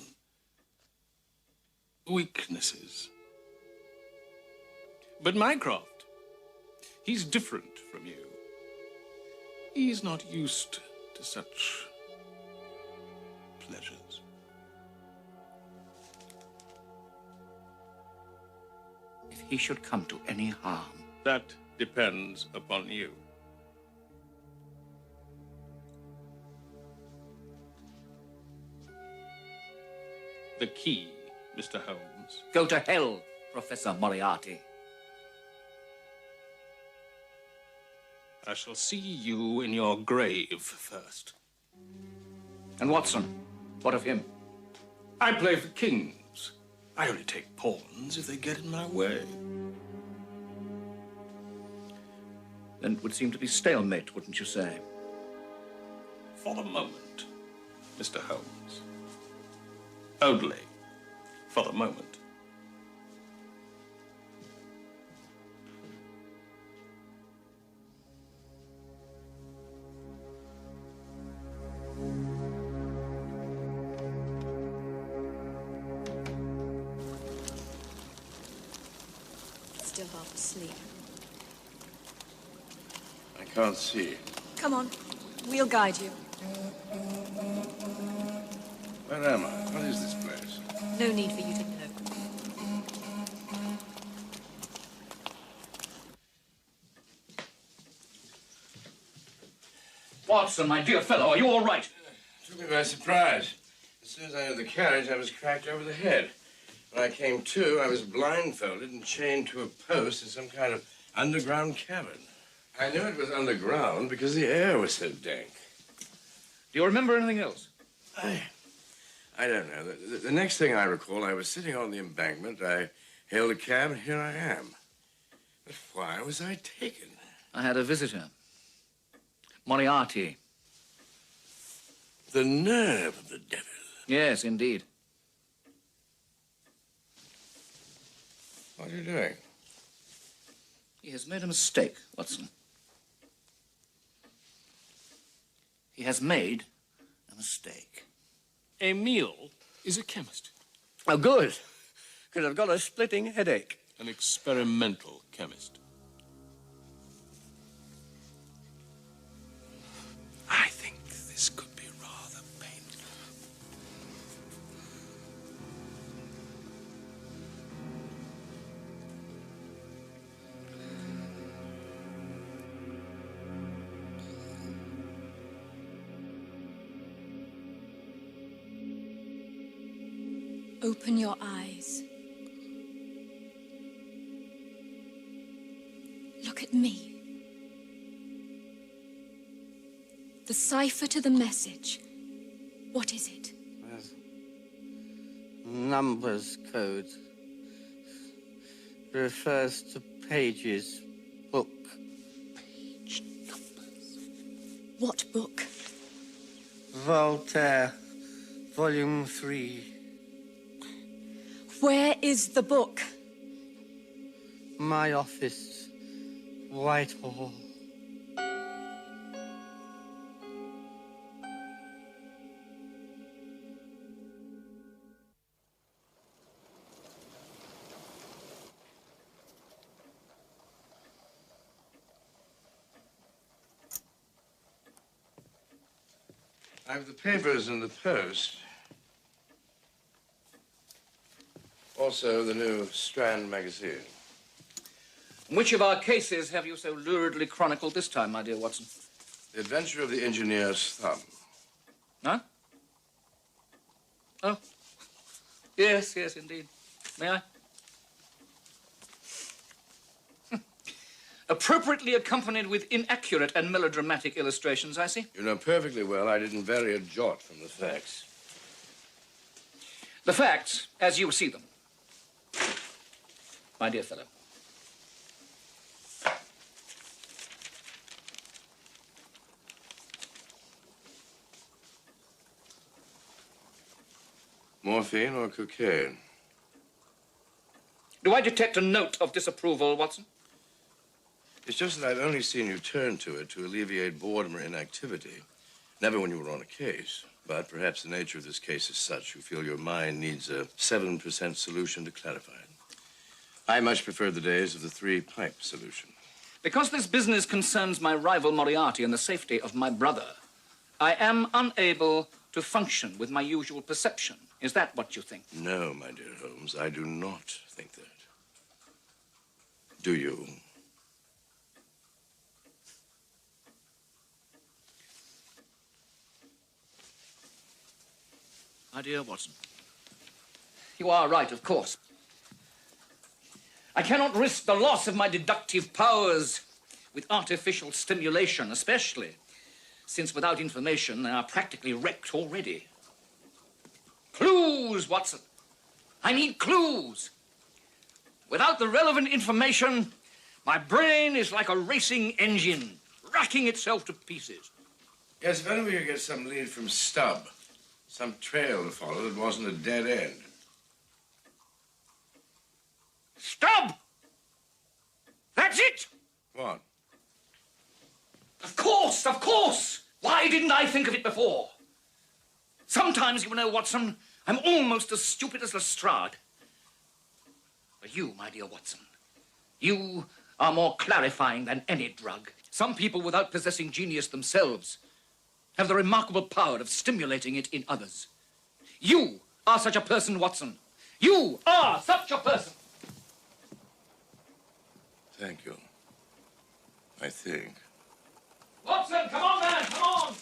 weaknesses. But Mycroft, he's different from you. He's not used to such pleasures. If he should come to any harm... That depends upon you. The key, Mr. Holmes. Go to hell, Professor Moriarty. I shall see you in your grave first. And Watson, what of him? I play for kings. I only take pawns if they get in my way. Then it would seem to be stalemate, wouldn't you say? For the moment, Mr. Holmes. Only for the moment. Still half asleep. I can't see. Come on, we'll guide you. Where am I? What is this place? No need for you to know. Watson, my dear fellow, are you all right? Took me by surprise. As soon as I entered the carriage, I was cracked over the head. When I came to, I was blindfolded and chained to a post in some kind of underground cavern. I knew it was underground because the air was so dank. Do you remember anything else? I don't know. The next thing I recall, I was sitting on the embankment. I hailed a cab, and here I am. But why was I taken? I had a visitor. Moriarty. The nerve of the devil. Yes, indeed. What are you doing? He has made a mistake, Watson. He has made a mistake. Emile is a chemist. Oh, good. Because I've got a splitting headache. An experimental chemist. I think this could be rather painful. Open your eyes. Look at me. The cipher to the message. What is it? Numbers code. Refers to pages. Book. Page numbers. What book? Voltaire. Volume 3. Where is the book? My office. Whitehall. I have the papers in the post. Also, the new Strand magazine. Which of our cases have you so luridly chronicled this time, my dear Watson? The adventure of the engineer's thumb. Huh? Oh. Yes, yes, indeed. May I? Appropriately accompanied with inaccurate and melodramatic illustrations, I see. You know perfectly well I didn't vary a jot from the facts. The facts, as you see them. My dear fellow. Morphine or cocaine? Do I detect a note of disapproval, Watson? It's just that I've only seen you turn to it to alleviate boredom or inactivity. Never when you were on a case. But perhaps the nature of this case is such you feel your mind needs a 7% solution to clarify it. I much prefer the days of the 3-pipe solution. Because this business concerns my rival Moriarty and the safety of my brother, I am unable to function with my usual perception. Is that what you think? No, my dear Holmes, I do not think that. Do you? My dear Watson, you are right, of course. I cannot risk the loss of my deductive powers with artificial stimulation, especially since without information they are practically wrecked already. Clues, Watson. I need clues. Without the relevant information, my brain is like a racing engine, racking itself to pieces. Yes, if only we could get some lead from Stubb. Some trail to follow that wasn't a dead end. Stubb! That's it! What? Of course, of course! Why didn't I think of it before? Sometimes, you know, Watson, I'm almost as stupid as Lestrade. But you, my dear Watson, you are more clarifying than any drug. Some people, without possessing genius themselves, have the remarkable power of stimulating it in others. You are such a person, Watson. You are such a person. Thank you. I think. Watson, come on, man, come on!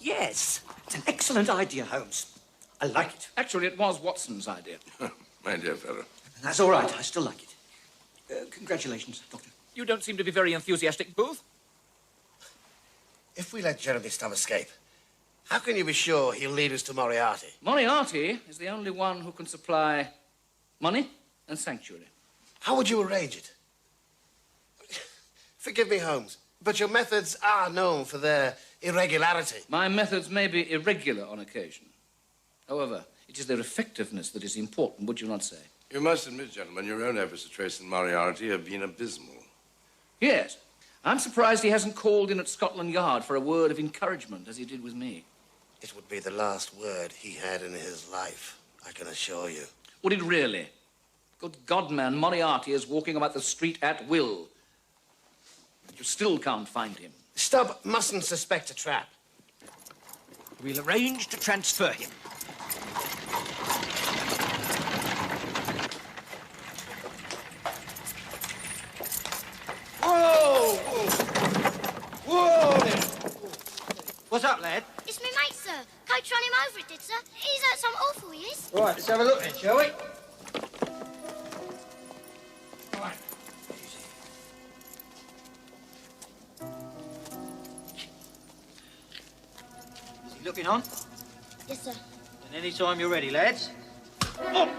Yes, it's an excellent idea, Holmes. I like it. Actually, it was Watson's idea. My dear fellow. That's all right. I still like it. Congratulations, Doctor. You don't seem to be very enthusiastic, Booth. If we let Jeremy Stubb escape, how can you be sure he'll lead us to Moriarty? Moriarty is the only one who can supply money and sanctuary. How would you arrange it? Forgive me, Holmes, but your methods are known for their irregularity. My methods may be irregular on occasion. However, it is their effectiveness that is important, would you not say? You must admit, gentlemen, your own efforts to trace Moriarty have been abysmal. Yes. I'm surprised he hasn't called in at Scotland Yard for a word of encouragement, as he did with me. It would be the last word he had in his life, I can assure you. Would it really? Good God, man, Moriarty is walking about the street at will. You still can't find him. Stubb mustn't suspect a trap. We'll arrange to transfer him. Whoa! Whoa! What's up, lad? It's me mate, sir. Coach ran him over, it did, sir. He's hurt something awful, he is. Right, let's have a look then, shall we? Right. Is he looking on? Yes, sir. And any time you're ready, lads. Oh.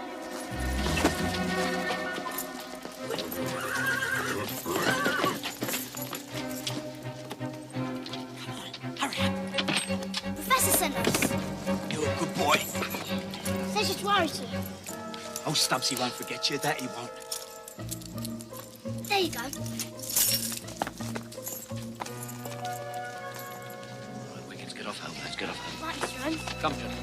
Professor sent us. You're a good boy. Says you're to worry to. Oh, Stubbsy won't forget you, that he won't. There you go. Right, Wiggins, get off home, lads, get off home. Right, Mr. Holmes. Come, gentlemen.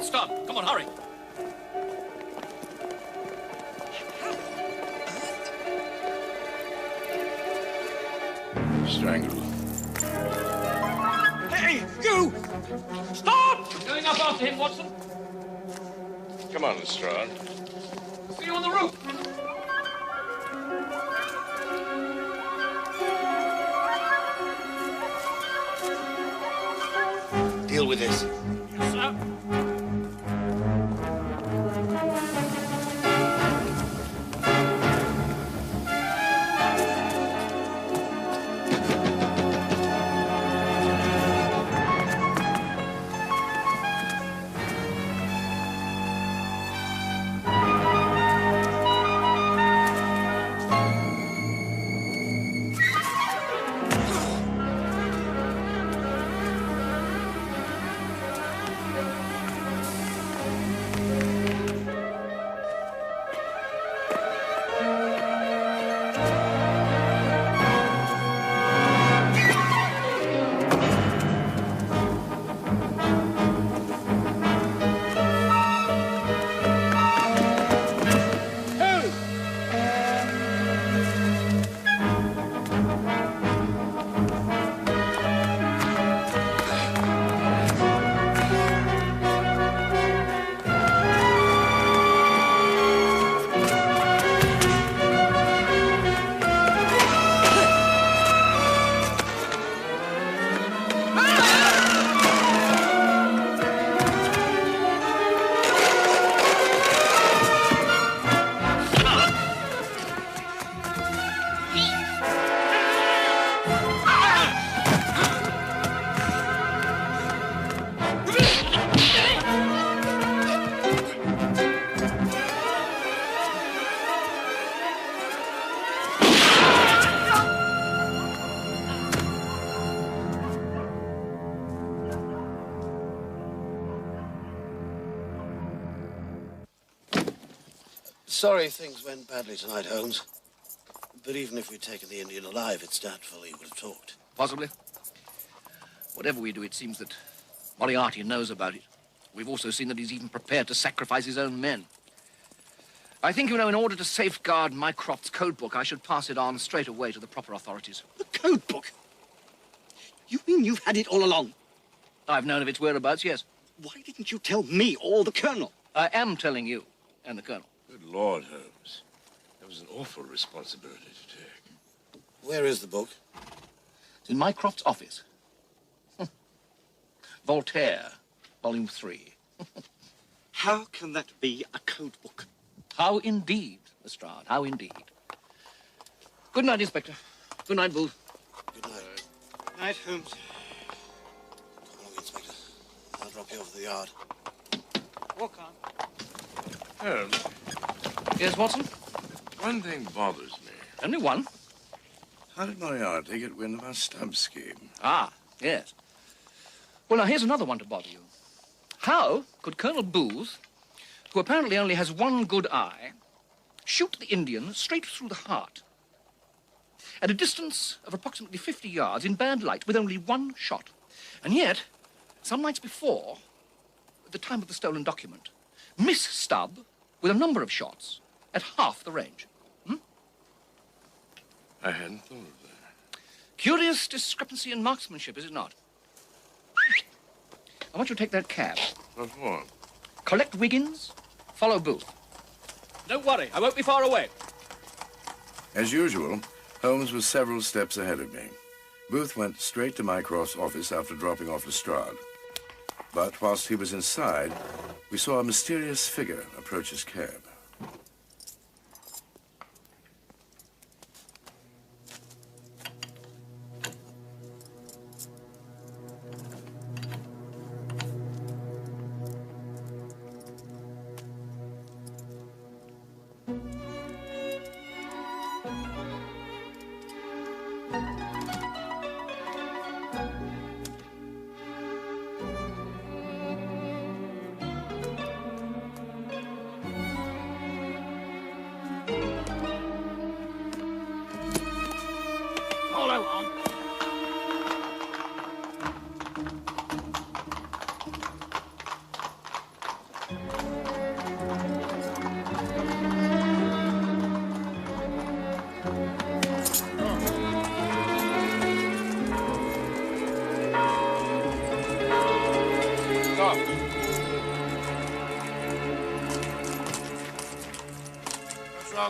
Stop. Come on, hurry. Strangle. Hey, you! Stop! Going up after him, Watson. Come on, Lestrade. See you on the roof. Deal with this. Yes, sir. Sorry things went badly tonight, Holmes. But even if we'd taken the Indian alive, it's doubtful he would have talked. Possibly. Whatever we do, it seems that Moriarty knows about it. We've also seen that he's even prepared to sacrifice his own men. I think, you know, in order to safeguard Mycroft's code book, I should pass it on straight away to the proper authorities. The code book? You mean you've had it all along? I've known of its whereabouts, yes. Why didn't you tell me or the Colonel? I am telling you and the Colonel. Good Lord, Holmes. That was an awful responsibility to take. Where is the book? It's in Mycroft's office. Voltaire, Volume 3. How can that be a code book? How indeed, Lestrade, how indeed. Good night, Inspector. Good night, Booth. Good night. Night, Holmes. Come along, Inspector. I'll drop you off at the yard. Walk on. Holmes, Yes, Watson? one thing bothers me. Only one. How did Moriarty get wind of our stub scheme? Ah, yes. Well, now, here's another one to bother you. How could Colonel Booth, who apparently only has one good eye, shoot the Indian straight through the heart at a distance of approximately 50 yards in bad light with only one shot? And yet, some nights before, at the time of the stolen document, miss Stubb with a number of shots at half the range. I hadn't thought of that. Curious discrepancy in marksmanship, is it not? I want you to take that cab. What for? Collect Wiggins, follow Booth. Don't worry, I won't be far away. As usual, Holmes was several steps ahead of me. Booth went straight to Mycroft's office after dropping off Lestrade. But whilst he was inside, we saw a mysterious figure approach his cab.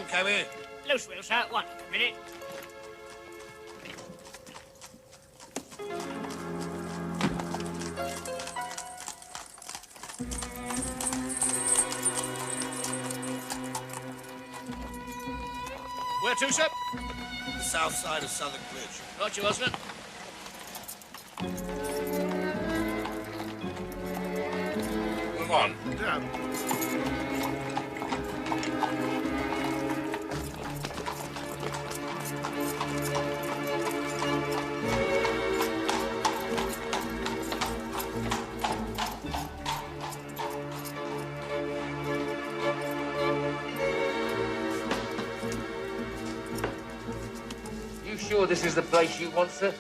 Cabby? Loose wheel, sir. One minute. Where to, sir? The south side of Southwark Bridge. Roger, Osmond. Move on. Down. Sure this is the place you want, sir?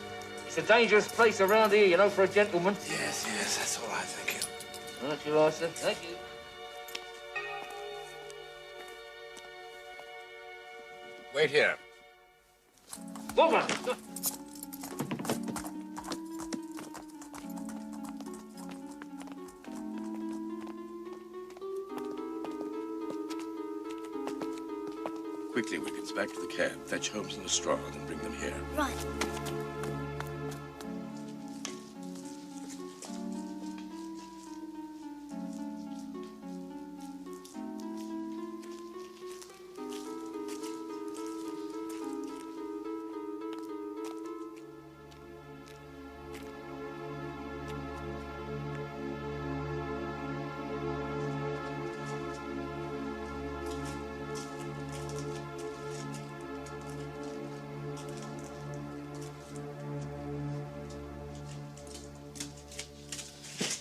It's a dangerous place around here, you know, for a gentleman. Yes, that's all right, thank you. Right you are, sir. Thank you. Wait here. Woman! Quickly, Wiggins, back to the cab. Fetch Holmes and Lestrade and bring them here. Right.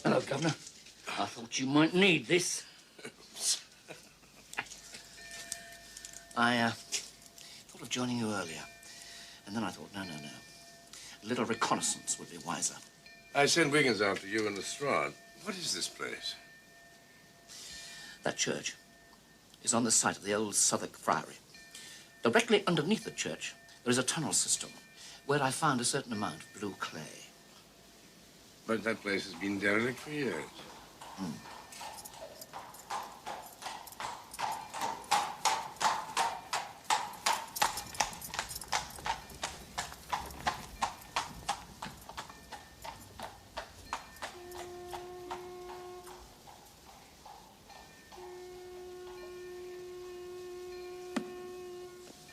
Hello, Governor. I thought you might need this. I thought of joining you earlier. And then I thought, no. A little reconnaissance would be wiser. I sent Wiggins out to you and Lestrade. What is this place? That church is on the site of the old Southwark Friary. Directly underneath the church, there is a tunnel system where I found a certain amount of blue clay. But that place has been derelict for years.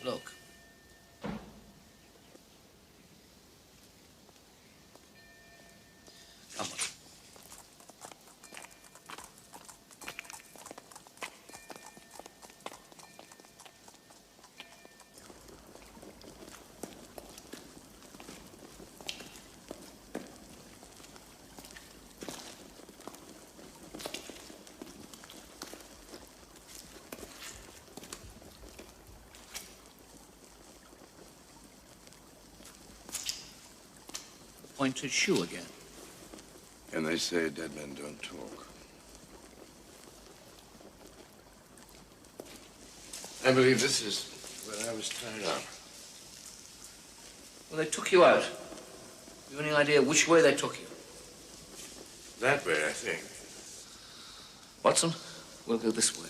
Look. Come on. pointed shoe again. And they say dead men don't talk. I believe this is where I was tied up. Well, they took you out. You have any idea which way they took you? That way, I think. Watson, we'll go this way.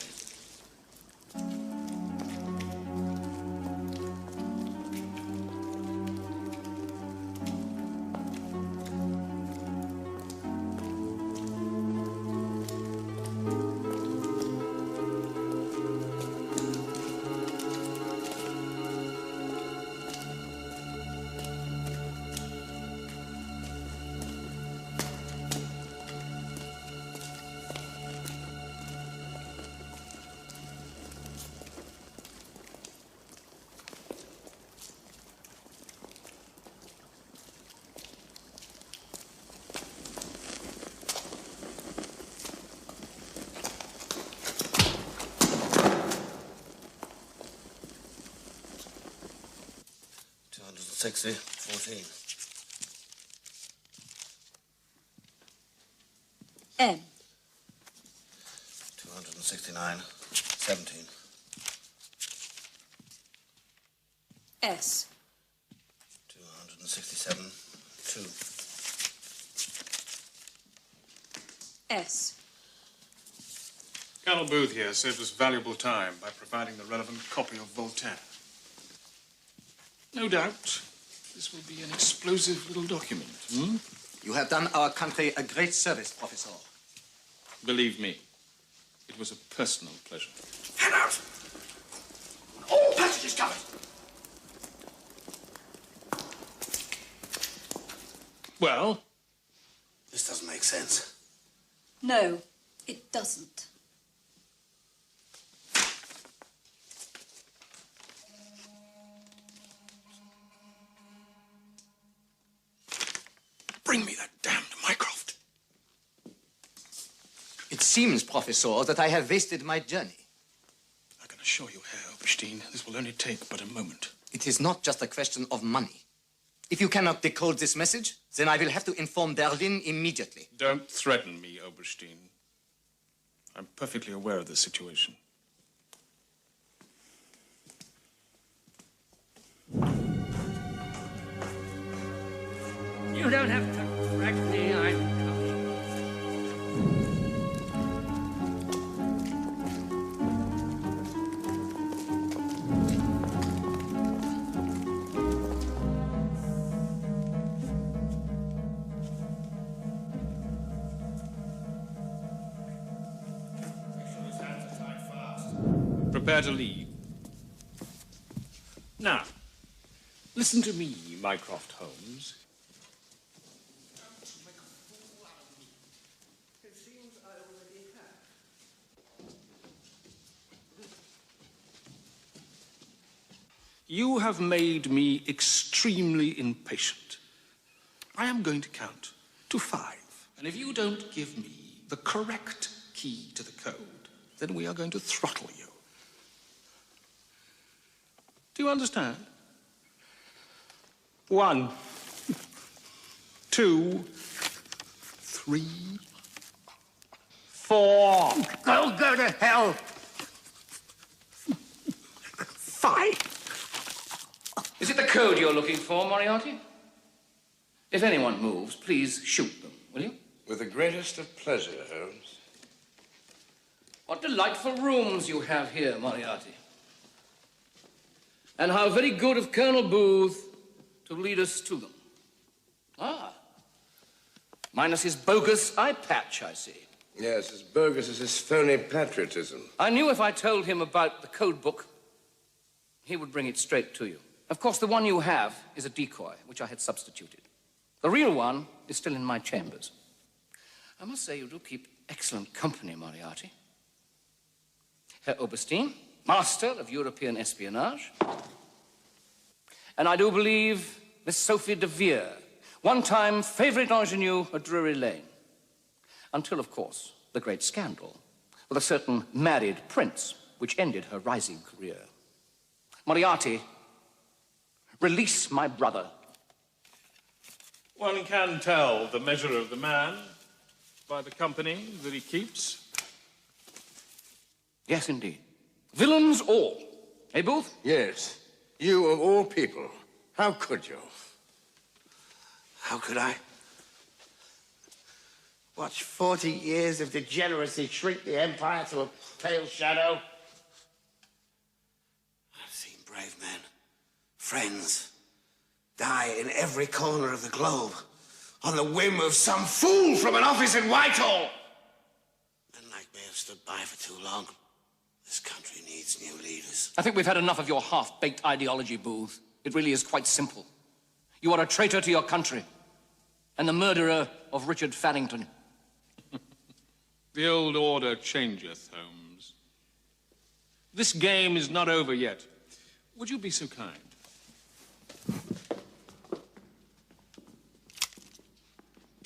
$60, 14. M. 269, 17. S. 267, 2. S. Colonel Booth here saved us valuable time by providing the relevant copy of Voltaire. No doubt, this will be an explosive little document, hmm? You have done our country a great service, Professor. Believe me, it was a personal pleasure. Hand out! All passages covered! Well? This doesn't make sense. No, it doesn't. Bring me that damned Mycroft. It seems, Professor, that I have wasted my journey. I can assure you, Herr Oberstein, this will only take but a moment. It is not just a question of money. If you cannot decode this message, then I will have to inform Berlin immediately. Don't threaten me, Oberstein. I'm perfectly aware of the situation. You don't have to correct me, I'm coming. Prepare to leave. Now, listen to me, Mycroft Holmes. You have made me extremely impatient. I am going to count to 5. And if you don't give me the correct key to the code, then we are going to throttle you. Do you understand? 1, 2, 3, 4. Go to hell! 5. Is it the code you're looking for, Moriarty? If anyone moves, please shoot them, will you? With the greatest of pleasure, Holmes. What delightful rooms you have here, Moriarty. And how very good of Colonel Booth to lead us to them. Ah. Minus his bogus eye patch, I see. Yes, as bogus as his phony patriotism. I knew if I told him about the code book, he would bring it straight to you. Of course, the one you have is a decoy, which I had substituted. The real one is still in my chambers. I must say you do keep excellent company, Moriarty. Herr Oberstein, master of European espionage. And I do believe Miss Sophie de Vere, one-time favorite ingenue at Drury Lane. Until, of course, the great scandal with a certain married prince, which ended her rising career. Moriarty, release my brother, One can tell the measure of the man by the company that he keeps. Yes, indeed. Villains all. Eh, Booth? Yes. You of all people. How could you? How could I? Watch 40 years of degeneracy shrink the Empire to a pale shadow? I've seen brave men, friends, die in every corner of the globe on the whim of some fool from an office in Whitehall. Men like me have stood by for too long. This country needs new leaders. I think we've had enough of your half-baked ideology, Booth. It really is quite simple. You are a traitor to your country and the murderer of Richard Farrington. The old order changeth, Holmes. This game is not over yet. Would you be so kind?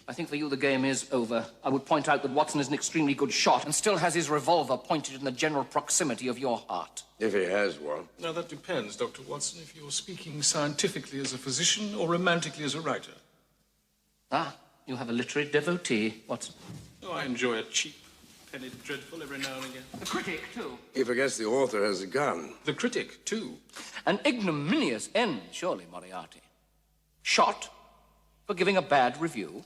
I think for you the game is over. I would point out that Watson is an extremely good shot and still has his revolver pointed in the general proximity of your heart. If he has one. Now, that depends, Dr. Watson, if you're speaking scientifically as a physician or romantically as a writer. Ah, you have a literary devotee, Watson. Oh, I enjoy a cheap penny dreadful every now and again. The critic, too. He forgets the author has a gun. The critic, too. An ignominious end, surely, Moriarty. Shot for giving a bad review.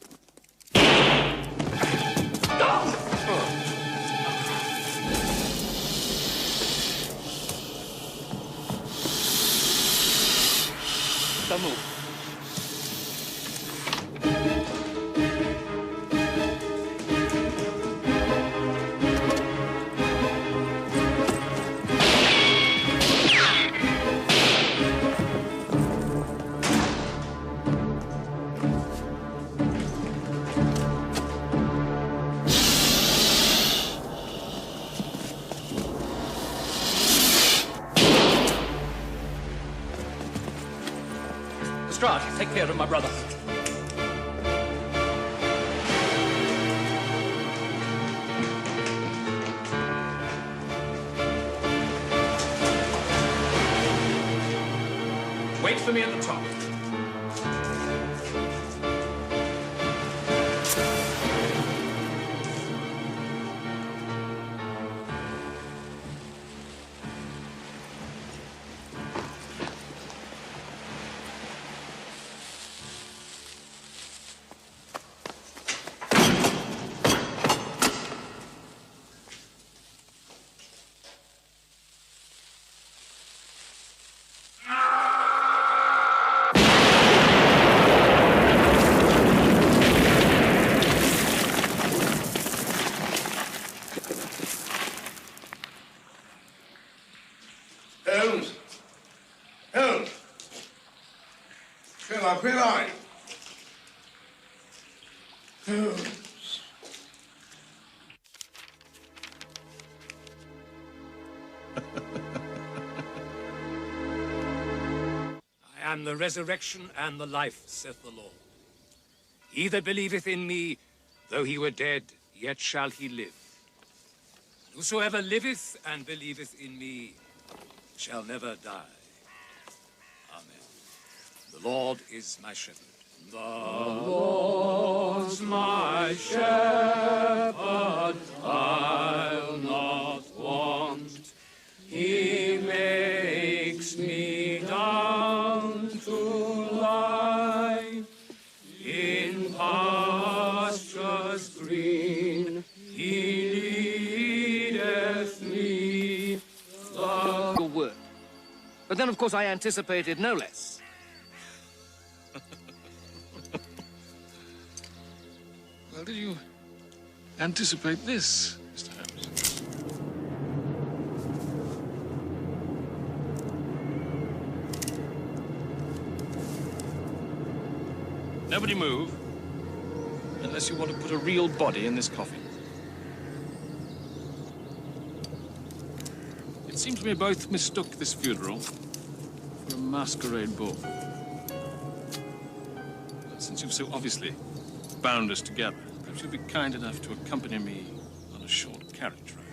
Don't move. Lestrade, take care of my brother. Wait for me at the top. Holmes! Holmes! Sherlock, where are you? Holmes. I am the resurrection and the life, saith the Lord. He that believeth in me, though he were dead, yet shall he live. And whosoever liveth and believeth in me shall never die. Amen. The Lord is my shepherd. The Lord's my shepherd, I'll not want. He makes me down to lie in pastures green. He leadeth me. Your word. But then, of course, I anticipated no less. Well, did you anticipate this, Mr. Holmes? Nobody move, unless you want to put a real body in this coffin. It seems we both mistook this funeral for a masquerade ball. But since you've so obviously bound us together, perhaps you'll be kind enough to accompany me on a short carriage ride.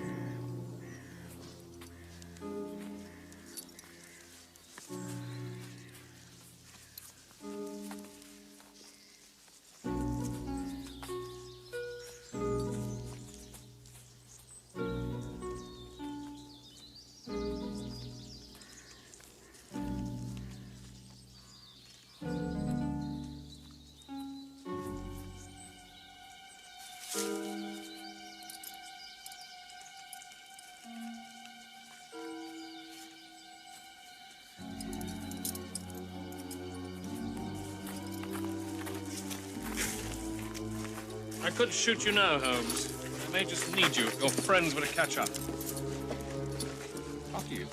I could shoot you now, Holmes. I may just need you if your friends were to catch up. After you.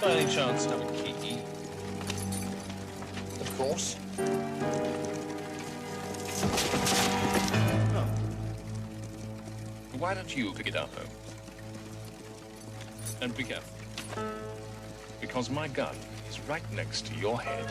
By any chance have a key? Of course. Oh. Why don't you pick it up, Holmes? And be careful. Because my gun is right next to your head.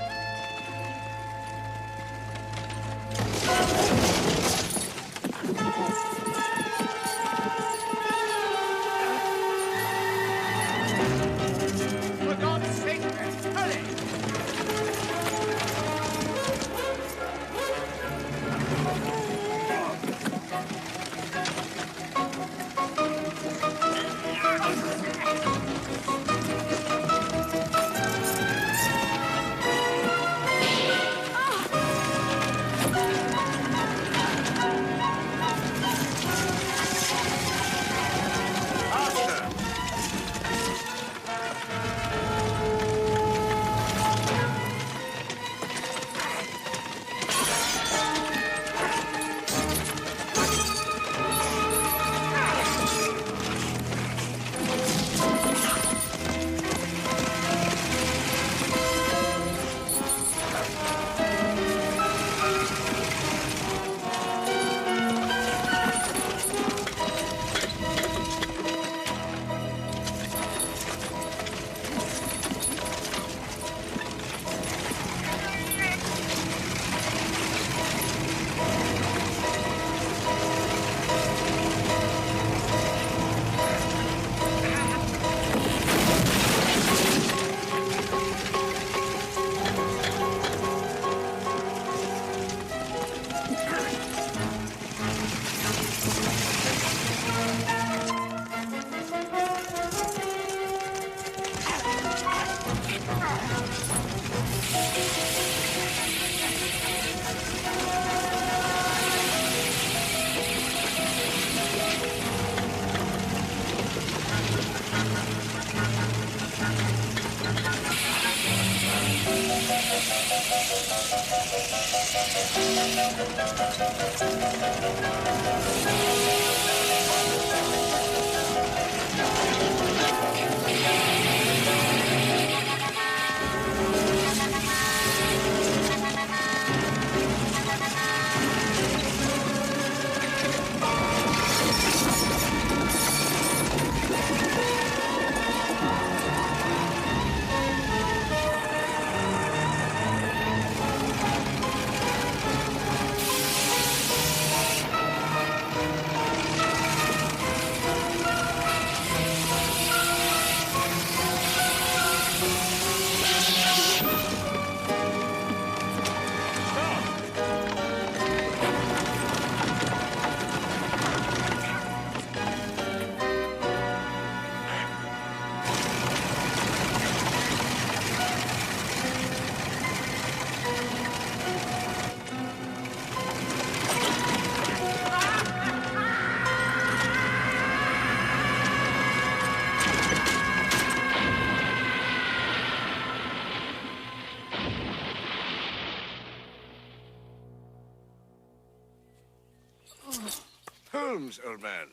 Holmes, old man.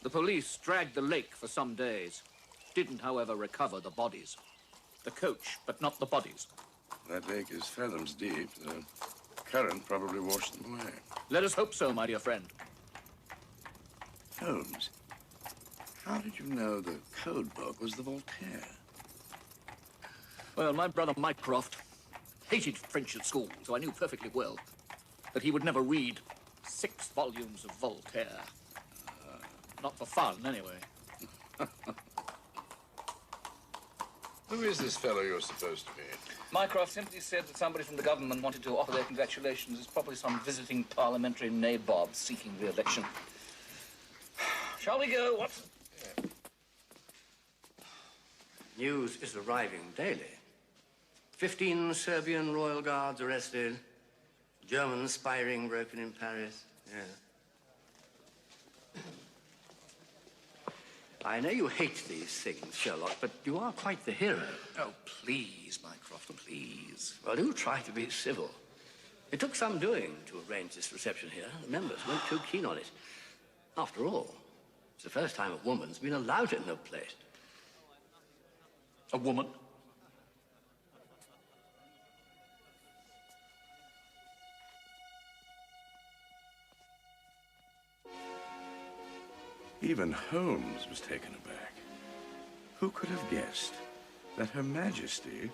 The police dragged the lake for some days. Didn't, however, recover the bodies. The coach, but not the bodies. That lake is fathoms deep. The current probably washed them away. Let us hope so, my dear friend. Holmes, how did you know the code book was the Voltaire? Well, my brother Mycroft hated French at school, so I knew perfectly well that he would never read 6 volumes of Voltaire. Not for fun, anyway. Who is this fellow you're supposed to be? Mycroft simply said that somebody from the government wanted to offer their congratulations. It's probably some visiting parliamentary nabob seeking re-election. Shall we go, Watson? News is arriving daily. 15 Serbian royal guards arrested. German spy ring broken in Paris. Yeah. I know you hate these things, Sherlock, but you are quite the hero. Oh, please, Mycroft, please. Well, do try to be civil. It took some doing to arrange this reception here. The members weren't too keen on it. After all, it's the first time a woman's been allowed in the place. A woman? Even Holmes was taken aback. Who could have guessed that Her Majesty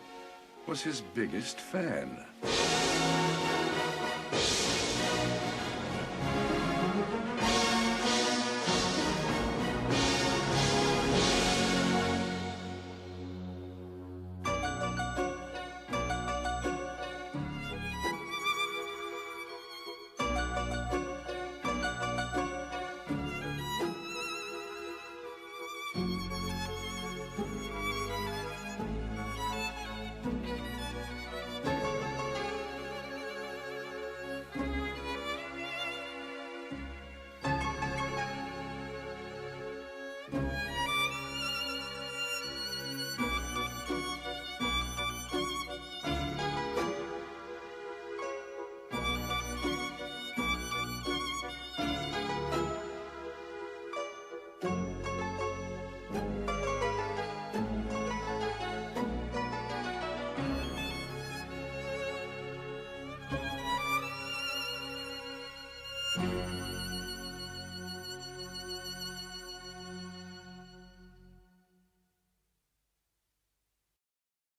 was his biggest fan?